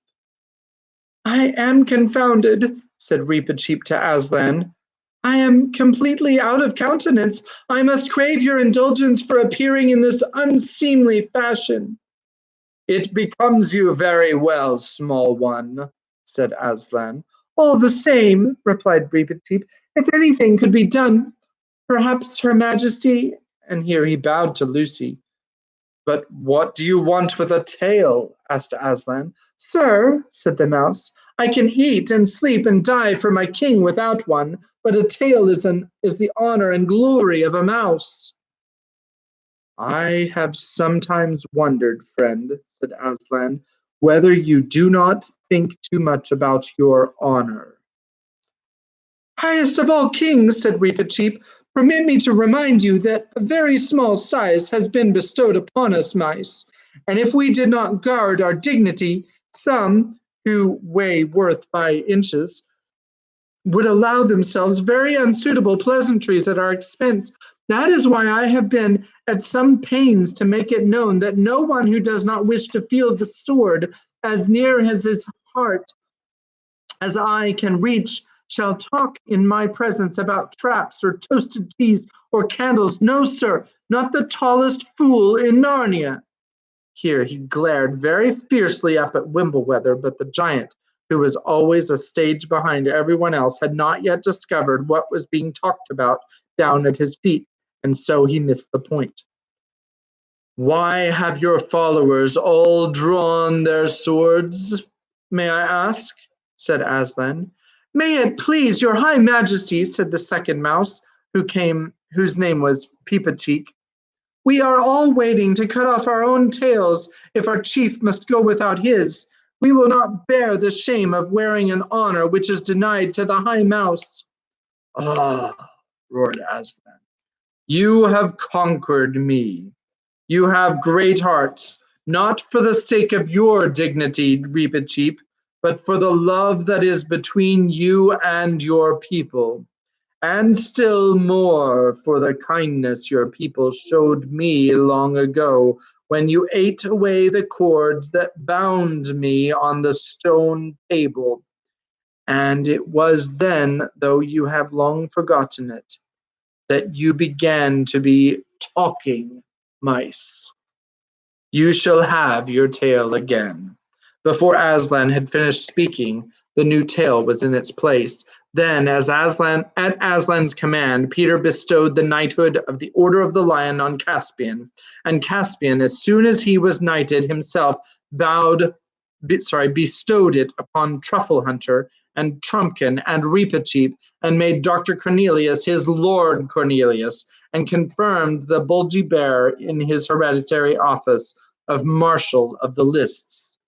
"I am confounded," said Reepicheep to Aslan. "I am completely out of countenance. I must crave your indulgence for appearing in this unseemly fashion." "It becomes you very well, small one," said Aslan. "All the same," replied Reepicheep, "if anything could be done, perhaps Her Majesty—" and here he bowed to Lucy. "But what do you want with a tail?" asked Aslan. "Sir," said the mouse, "I can eat and sleep and die for my king without one, but a tail is the honor and glory of a mouse." "I have sometimes wondered, friend," said Aslan, "whether you do not think too much about your honor." "Highest of all kings," said Reepicheep, "permit me to remind you that a very small size has been bestowed upon us mice, and if we did not guard our dignity, some, who weigh worth by inches, would allow themselves very unsuitable pleasantries at our expense. That is why I have been at some pains to make it known that no one who does not wish to feel the sword as near as his heart as I can reach shall talk in my presence about traps or toasted cheese or candles. No, sir, not the tallest fool in Narnia." Here he glared very fiercely up at Wimbleweather, but the giant, who was always a stage behind everyone else, had not yet discovered what was being talked about down at his feet, and so he missed the point. "Why have your followers all drawn their swords, may I ask?" said Aslan. "May it please your high majesty," said the second mouse, whose name was Peepacheek, "we are all waiting to cut off our own tails if our chief must go without his. We will not bear the shame of wearing an honor which is denied to the high mouse." "Ah," roared Aslan, "you have conquered me. You have great hearts, not for the sake of your dignity, Reepicheep, but for the love that is between you and your people, and still more for the kindness your people showed me long ago when you ate away the cords that bound me on the stone table. And it was then, though you have long forgotten it, that you began to be talking mice. You shall have your tale again." Before Aslan had finished speaking, the new tale was in its place. Then, at Aslan's command, Peter bestowed the knighthood of the Order of the Lion on Caspian. And Caspian, as soon as he was knighted himself, bestowed it upon Truffle Hunter and Trumpkin and Reepicheep, and made Dr. Cornelius his Lord Cornelius, and confirmed the Bulgy Bear in his hereditary office of Marshal of the Lists.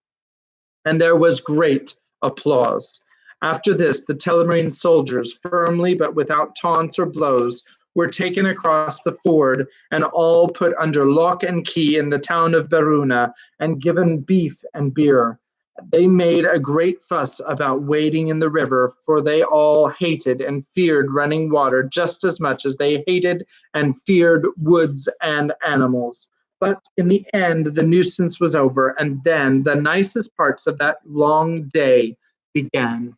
And there was great applause. After this, the Telmarine soldiers, firmly but without taunts or blows, were taken across the ford, and all put under lock and key in the town of Beruna, and given beef and beer. They made a great fuss about wading in the river, for they all hated and feared running water just as much as they hated and feared woods and animals. But in the end, the nuisance was over, and then the nicest parts of that long day began.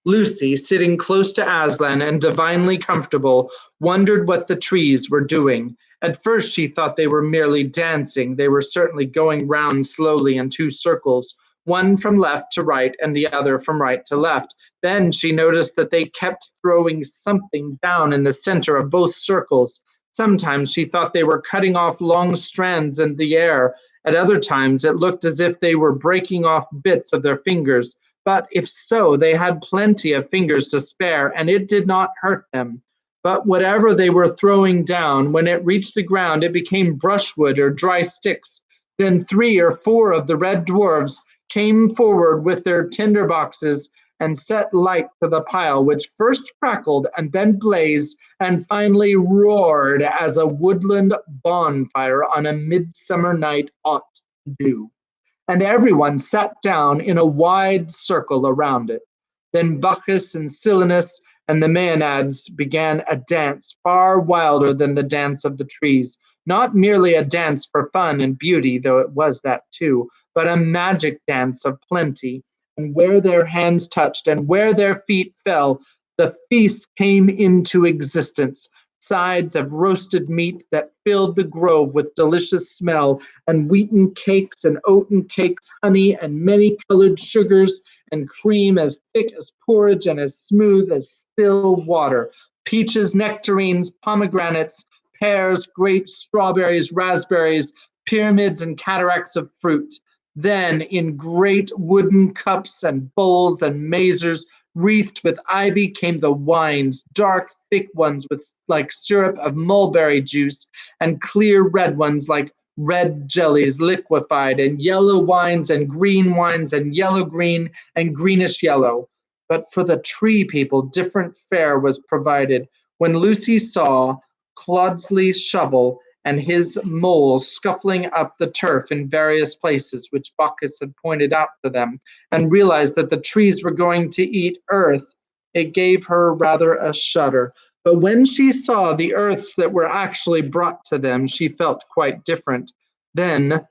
Lucy, sitting close to Aslan and divinely comfortable, wondered what the trees were doing. At first she thought they were merely dancing. They were certainly going round slowly in two circles, one from left to right and the other from right to left. Then she noticed that they kept throwing something down in the center of both circles. Sometimes she thought they were cutting off long strands in the air. At other times it looked as if they were breaking off bits of their fingers. But if so, they had plenty of fingers to spare, and it did not hurt them. But whatever they were throwing down, when it reached the ground, it became brushwood or dry sticks. Then 3 or 4 of the red dwarfs came forward with their tinder boxes and set light to the pile, which first crackled and then blazed and finally roared as a woodland bonfire on a midsummer night ought to do. And everyone sat down in a wide circle around it. Then Bacchus and Silenus and the Maenads began a dance far wilder than the dance of the trees, not merely a dance for fun and beauty, though it was that too, but a magic dance of plenty. And where their hands touched and where their feet fell, the feast came into existence. Sides of roasted meat that filled the grove with delicious smell, and wheaten cakes and oaten cakes, honey and many-colored sugars, and cream as thick as porridge and as smooth as still water, peaches, nectarines, pomegranates, pears, grapes, strawberries, raspberries, pyramids and cataracts of fruit. Then in great wooden cups and bowls and mazers, wreathed with ivy, came the wines, dark, thick ones like syrup of mulberry juice, and clear red ones like red jellies liquefied, and yellow wines and yellow-green and greenish-yellow. But for the tree people, different fare was provided. When Lucy saw Clodsley's shovel and his moles scuffling up the turf in various places, which Bacchus had pointed out to them, and realized that the trees were going to eat earth, it gave her rather a shudder. But when she saw the earths that were actually brought to them, she felt quite different. Then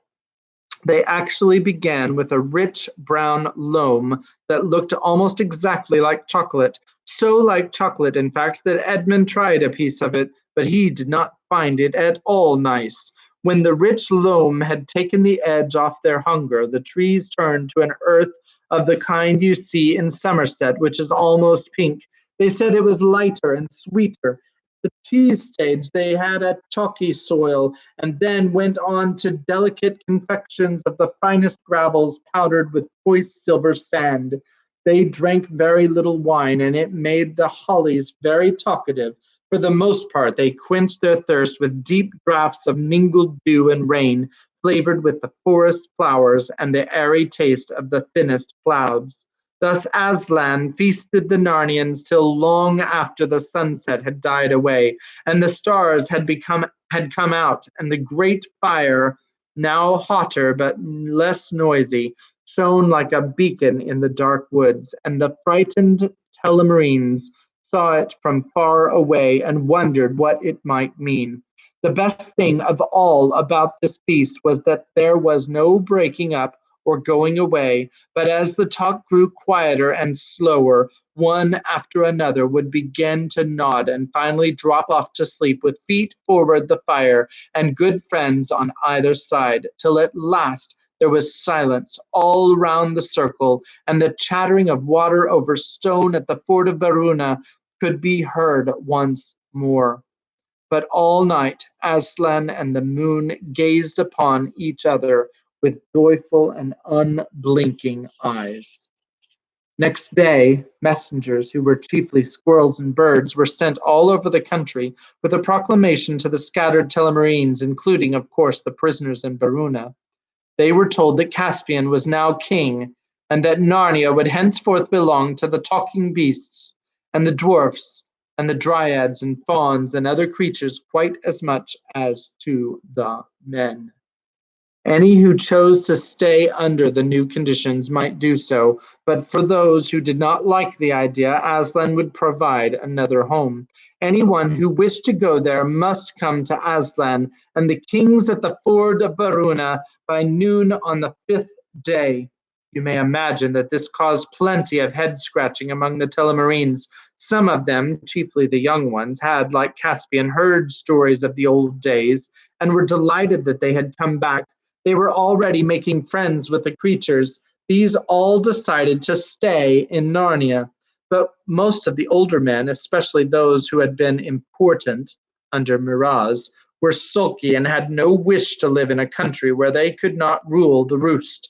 they actually began with a rich brown loam that looked almost exactly like chocolate, so like chocolate, in fact, that Edmund tried a piece of it, but he did not find it at all nice. When the rich loam had taken the edge off their hunger, the trees turned to an earth of the kind you see in Somerset, which is almost pink. They said it was lighter and sweeter. The cheese stage, they had a chalky soil, and then went on to delicate confections of the finest gravels powdered with choice silver sand. They drank very little wine, and it made the hollies very talkative. For the most part, they quenched their thirst with deep draughts of mingled dew and rain, flavored with the forest flowers and the airy taste of the thinnest clouds. Thus Aslan feasted the Narnians till long after the sunset had died away, and the stars had come out, and the great fire, now hotter but less noisy, shone like a beacon in the dark woods, and the frightened Telmarines saw it from far away and wondered what it might mean. The best thing of all about this feast was that there was no breaking up or going away, but as the talk grew quieter and slower, one after another would begin to nod and finally drop off to sleep with feet forward the fire and good friends on either side, till at last there was silence all round the circle, and the chattering of water over stone at the fort of Baruna could be heard once more. But all night Aslan and the moon gazed upon each other with joyful and unblinking eyes. Next day, messengers, who were chiefly squirrels and birds, were sent all over the country with a proclamation to the scattered Telmarines, including, of course, the prisoners in Baruna. They were told that Caspian was now king, and that Narnia would henceforth belong to the talking beasts, and the dwarfs, and the dryads and fauns and other creatures quite as much as to the men. Any who chose to stay under the new conditions might do so, but for those who did not like the idea, Aslan would provide another home. Anyone who wished to go there must come to Aslan and the kings at the ford of Baruna by noon on the 5th day. You may imagine that this caused plenty of head scratching among the Telmarines. Some of them, chiefly the young ones, had, like Caspian, heard stories of the old days and were delighted that they had come back. They were already making friends with the creatures. These all decided to stay in Narnia. But most of the older men, especially those who had been important under Miraz, were sulky and had no wish to live in a country where they could not rule the roost.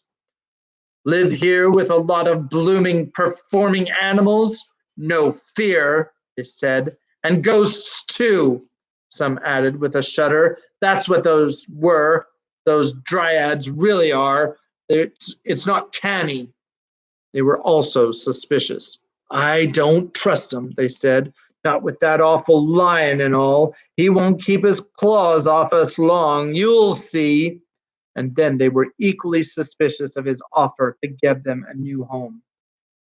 Live here with a lot of blooming, performing animals? No fear, they said. And ghosts, too, some added with a shudder. That's what those were. Those dryads really are. It's not canny. They were also suspicious. I don't trust him, they said. Not with that awful lion and all. He won't keep his claws off us long. You'll see. And then they were equally suspicious of his offer to give them a new home.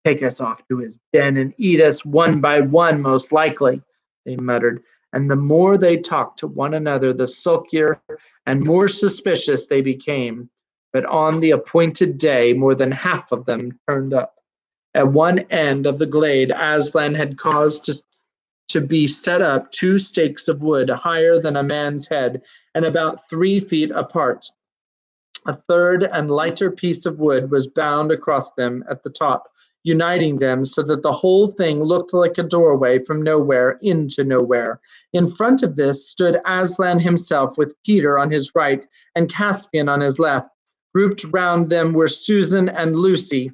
Take us off to his den and eat us one by one, most likely, they muttered. And the more they talked to one another, the sulkier and more suspicious they became. But on the appointed day, more than half of them turned up. At one end of the glade, Aslan had caused to be set up 2 stakes of wood higher than a man's head and about 3 feet apart. A third and lighter piece of wood was bound across them at the top, uniting them so that the whole thing looked like a doorway from nowhere into nowhere. In front of this stood Aslan himself with Peter on his right and Caspian on his left. Grouped round them were Susan and Lucy,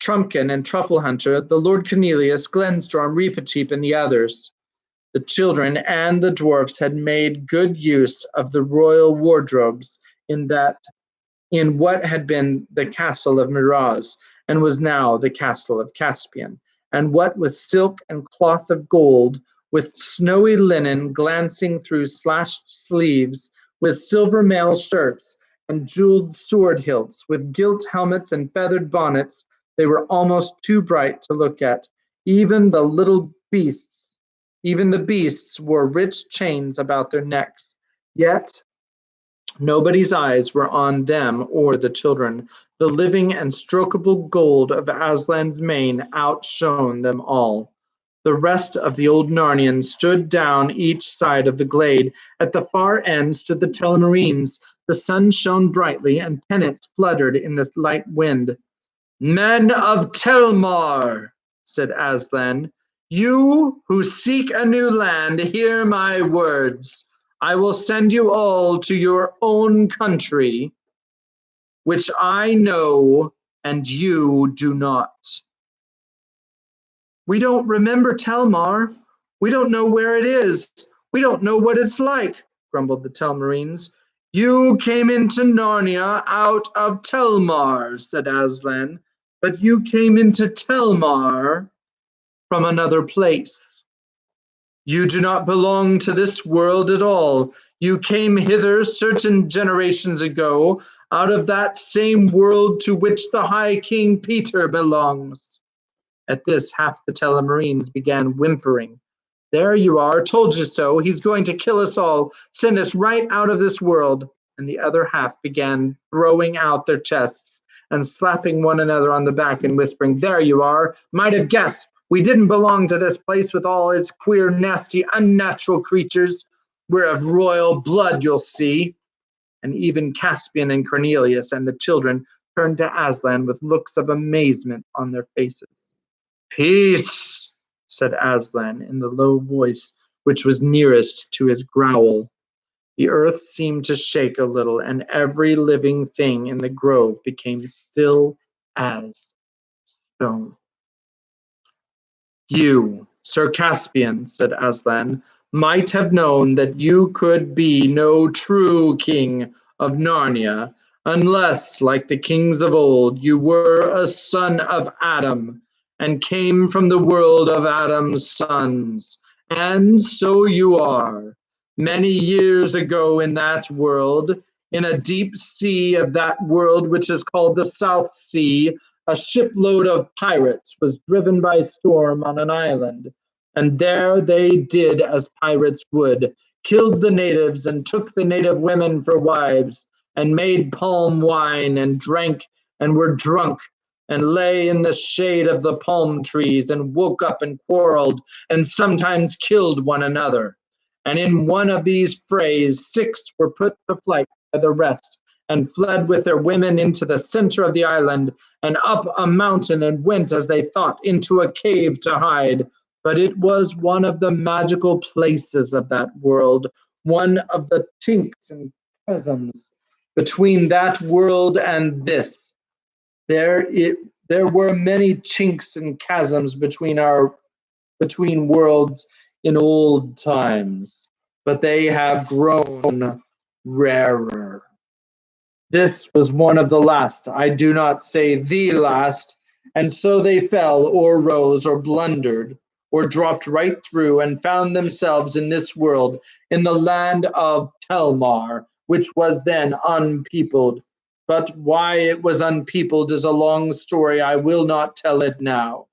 Trumpkin and Trufflehunter, the Lord Cornelius, Glenstorm, Reepicheep, and the others. The children and the dwarfs had made good use of the royal wardrobes in what had been the castle of Miraz, and was now the castle of Caspian, and what with silk and cloth of gold, with snowy linen glancing through slashed sleeves, with silver mail shirts and jeweled sword hilts, with gilt helmets and feathered bonnets, they were almost too bright to look at. Even the beasts wore rich chains about their necks. Yet nobody's eyes were on them or the children. The living and strokable gold of Aslan's mane outshone them all. The rest of the old Narnians stood down each side of the glade. At the far end stood the Telmarines. The sun shone brightly, and pennants fluttered in the light wind. Men of Telmar, said Aslan, you who seek a new land, hear my words. I will send you all to your own country, which I know and you do not. We don't remember Telmar. We don't know where it is. We don't know what it's like, grumbled the Telmarines. You came into Narnia out of Telmar, said Aslan, but you came into Telmar from another place. You do not belong to this world at all. You came hither certain generations ago, out of that same world to which the High King Peter belongs. At this, half the Telmarines began whimpering. There you are, told you so. He's going to kill us all, send us right out of this world. And the other half began throwing out their chests and slapping one another on the back and whispering, "There you are! Might have guessed! We didn't belong to this place with all its queer, nasty, unnatural creatures. We're of royal blood, you'll see." And even Caspian and Cornelius and the children turned to Aslan with looks of amazement on their faces. "Peace," said Aslan in the low voice which was nearest to his growl. The earth seemed to shake a little, and every living thing in the grove became still as stone. "You, Sir Caspian," said Aslan, "might have known that you could be no true king of Narnia, unless, like the kings of old, you were a son of Adam, and came from the world of Adam's sons. And so you are. Many years ago in that world, in a deep sea of that world which is called the South Sea, a shipload of pirates was driven by storm on an island, and there they did as pirates would, killed the natives and took the native women for wives, and made palm wine and drank and were drunk, and lay in the shade of the palm trees and woke up and quarreled and sometimes killed one another. And in one of these frays 6 were put to flight by the rest, and fled with their women into the center of the island, and up a mountain, and went, as they thought, into a cave to hide. But it was one of the magical places of that world, one of the chinks and chasms between that world and this. There were many chinks and chasms between worlds in old times, but they have grown rarer. This was one of the last, I do not say the last, and so they fell, or rose, or blundered, or dropped right through, and found themselves in this world, in the land of Telmar, which was then unpeopled. But why it was unpeopled is a long story. I will not tell it now.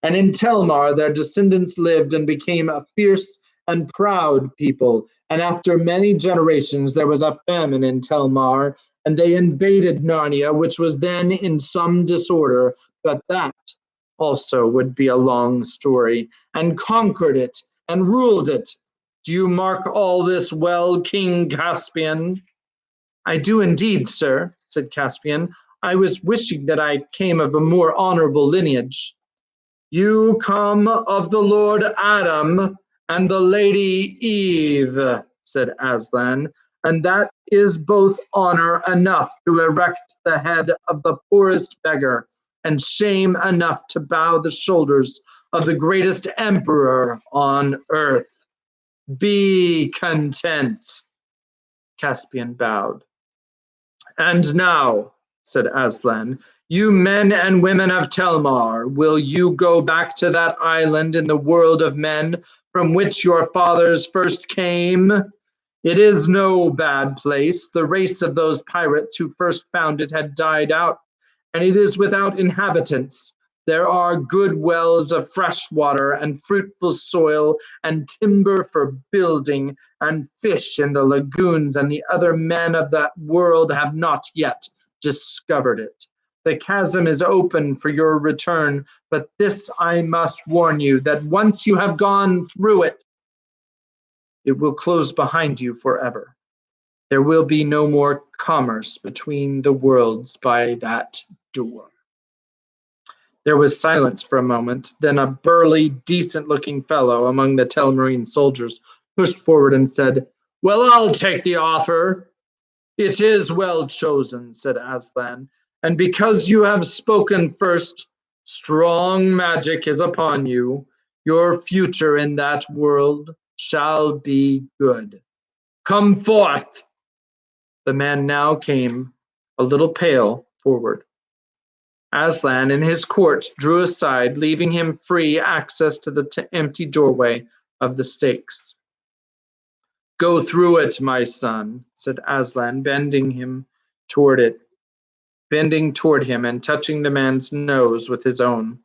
And in Telmar their descendants lived and became a fierce and proud people. And after many generations there was a famine in Telmar, and they invaded Narnia, which was then in some disorder, but that also would be a long story, and conquered it and ruled it. Do you mark all this well, King Caspian?" "I do indeed, sir," said Caspian. "I was wishing that I came of a more honorable lineage." "You come of the Lord Adam and the Lady Eve," said Aslan, "and that is both honor enough to erect the head of the poorest beggar, and shame enough to bow the shoulders of the greatest emperor on earth. Be content." Caspian bowed. "And now," said Aslan, "you men and women of Telmar, will you go back to that island in the world of men from which your fathers first came? It is no bad place. The race of those pirates who first found it had died out, and it is without inhabitants. There are good wells of fresh water and fruitful soil and timber for building and fish in the lagoons, and the other men of that world have not yet discovered it. The chasm is open for your return, but this I must warn you, that once you have gone through it, it will close behind you forever. There will be no more commerce between the worlds by that door." There was silence for a moment. Then a burly, decent-looking fellow among the Telmarine soldiers pushed forward and said, "Well, I'll take the offer." "It is well chosen," said Aslan, "and because you have spoken first, strong magic is upon you. Your future in that world shall be good. Come forth." The man now came, a little pale, forward. Aslan and his court drew aside, leaving him free access to the empty doorway of the stakes. "Go through it, my son," said Aslan, bending toward him and touching the man's nose with his own.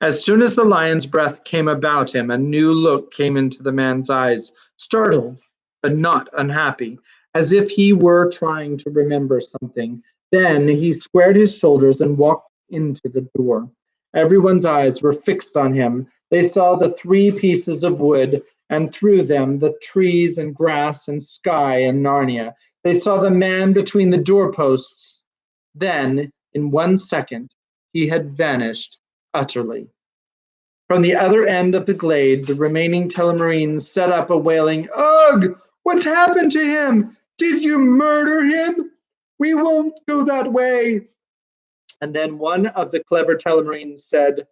As soon as the lion's breath came about him, a new look came into the man's eyes, startled but not unhappy, as if he were trying to remember something. Then he squared his shoulders and walked into the door. Everyone's eyes were fixed on him. They saw the three pieces of wood, and through them the trees and grass and sky and Narnia. They saw the man between the doorposts. Then, in 1 second, he had vanished utterly. From the other end of the glade, the remaining Telmarines set up a wailing, "Ugh! What's happened to him? Did you murder him? We won't go that way." And then one of the clever Telmarines said,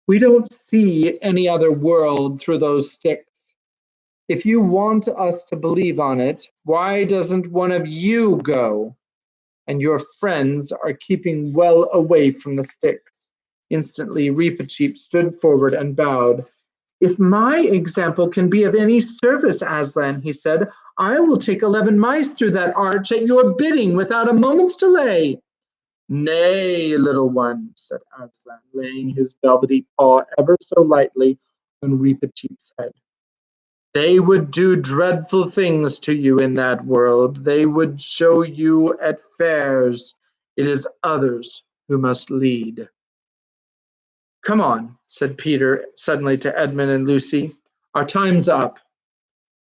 "We don't see any other world through those sticks. If you want us to believe on it, why doesn't one of you go? And your friends are keeping well away from the sticks." Instantly, Reepicheep stood forward and bowed. "If my example can be of any service, Aslan," he said, "I will take 11 mice through that arch at your bidding without a moment's delay." "Nay, little one," said Aslan, laying his velvety paw ever so lightly on Reepicheep's head. "They would do dreadful things to you in that world. They would show you at fairs. It is others who must lead." "Come on," said Peter suddenly to Edmund and Lucy. "Our time's up."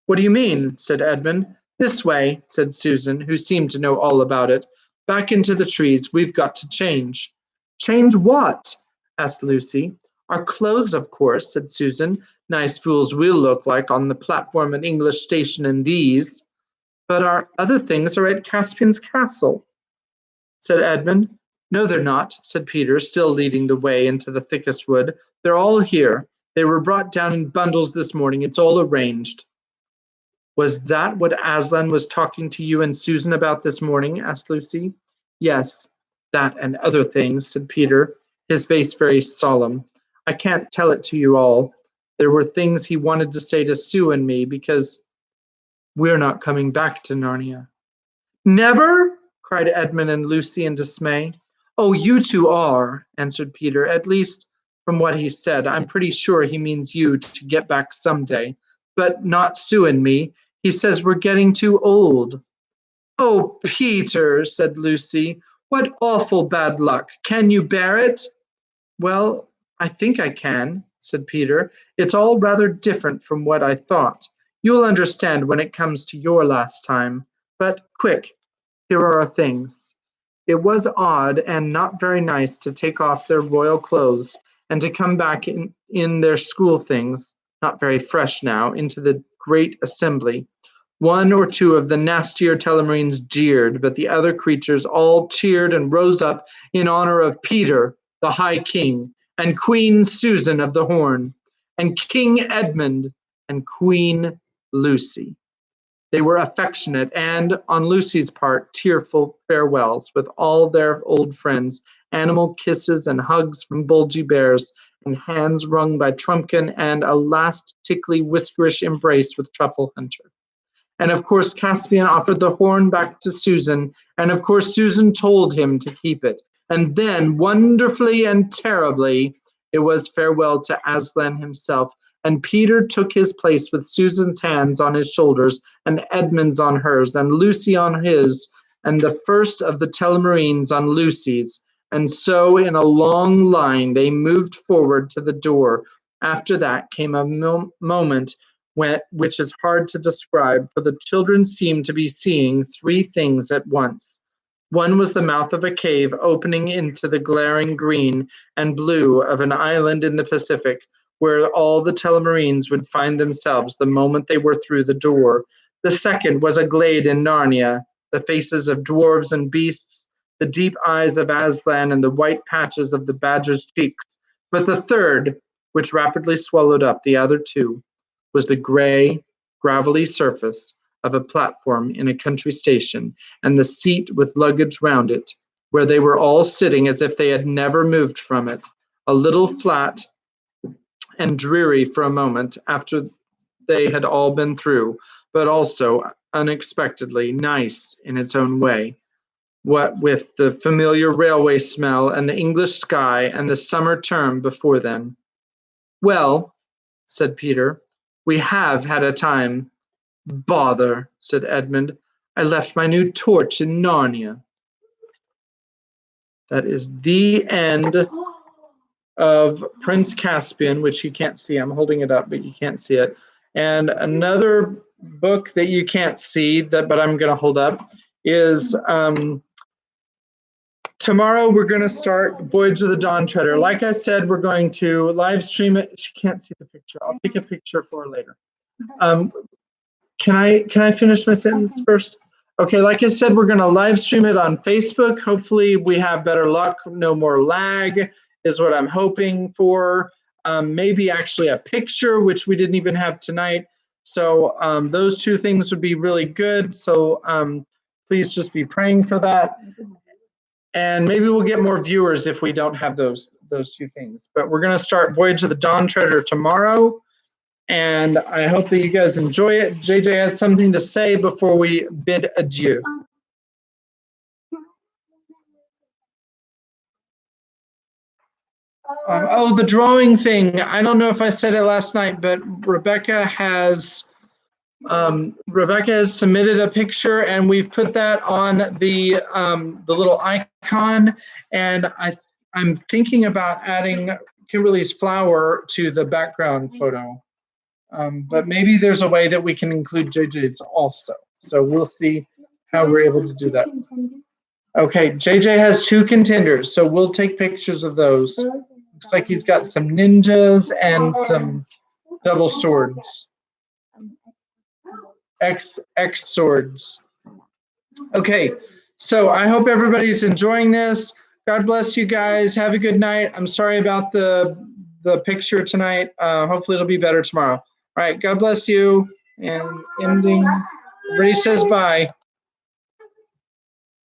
"What do you mean?" said Edmund. "This way," said Susan, who seemed to know all about it. "Back into the trees. We've got to change." "Change what?" asked Lucy. "Our clothes, of course," said Susan. "Nice fools we'll look like on the platform at English Station in these." "But our other things are at Caspian's castle," said Edmund. "No, they're not," said Peter, still leading the way into the thickest wood. "They're all here. They were brought down in bundles this morning. It's all arranged." "Was that what Aslan was talking to you and Susan about this morning?" asked Lucy. "Yes, that and other things," said Peter, his face very solemn. "I can't tell it to you all. There were things he wanted to say to Sue and me, because we're not coming back to Narnia." "Never?" cried Edmund and Lucy in dismay. "Oh, you two are," answered Peter. "At least, from what he said, I'm pretty sure he means you to get back someday. But not Sue and me. He says we're getting too old." "Oh, Peter," said Lucy, "what awful bad luck. Can you bear it?" "Well, I think I can," said Peter. "It's all rather different from what I thought. You'll understand when it comes to your last time. But quick, here are our things." It was odd and not very nice to take off their royal clothes and to come back in their school things, not very fresh now, into the great assembly. One or two of the nastier Telmarines jeered, but the other creatures all cheered and rose up in honor of Peter, the High King, and Queen Susan of the Horn, and King Edmund, and Queen Lucy. They were affectionate and, on Lucy's part, tearful farewells with all their old friends, animal kisses and hugs from bulgy bears, and hands wrung by Trumpkin, and a last tickly, whiskerish embrace with Truffle Hunter. And of course, Caspian offered the horn back to Susan, and of course, Susan told him to keep it. And then, wonderfully and terribly, it was farewell to Aslan himself, and Peter took his place with Susan's hands on his shoulders, and Edmund's on hers, and Lucy on his, and the first of the Telmarines on Lucy's. And so, in a long line, they moved forward to the door. After that came a moment which is hard to describe, for the children seemed to be seeing three things at once. One was the mouth of a cave opening into the glaring green and blue of an island in the Pacific, where all the Telmarines would find themselves the moment they were through the door. The second was a glade in Narnia, the faces of dwarves and beasts, the deep eyes of Aslan, and the white patches of the badger's cheeks. But the third, which rapidly swallowed up the other two, was the gray, gravelly surface of a platform in a country station, and the seat with luggage round it, where they were all sitting as if they had never moved from it, a little flat and dreary for a moment after they had all been through, but also unexpectedly nice in its own way. What with the familiar railway smell and the English sky and the summer term before them. "Well," said Peter, "we have had a time." "Bother," said Edmund. "I left my new torch in Narnia." That is the end of Prince Caspian, which you can't see. I'm holding it up, but you can't see it. And another book that you can't see, but I'm going to hold up, is tomorrow we're going to start Voyage of the Dawn Treader. Like I said, we're going to live stream it. She can't see the picture. I'll take a picture for her later. Can I finish my sentence first? Okay, like I said, we're going to live stream it on Facebook. Hopefully we have better luck, no more lag is what I'm hoping for. Maybe actually a picture, which we didn't even have tonight. So those two things would be really good. So please just be praying for that. And maybe we'll get more viewers if we don't have those two things. But we're going to start Voyage of the Dawn Treader tomorrow. And I hope that you guys enjoy it. JJ has something to say before we bid adieu. Oh, the drawing thing. I don't know if I said it last night, but Rebecca has submitted a picture, and we've put that on the little icon. And I'm thinking about adding Kimberly's flower to the background photo. But maybe there's a way that we can include JJ's also. So we'll see how we're able to do that. Okay, JJ has 2 contenders, so we'll take pictures of those. Looks like he's got some ninjas and some double swords. X swords. Okay, so I hope everybody's enjoying this. God bless you guys. Have a good night. I'm sorry about the picture tonight. Hopefully it'll be better tomorrow. All right, God bless you. And ending. Everybody says bye.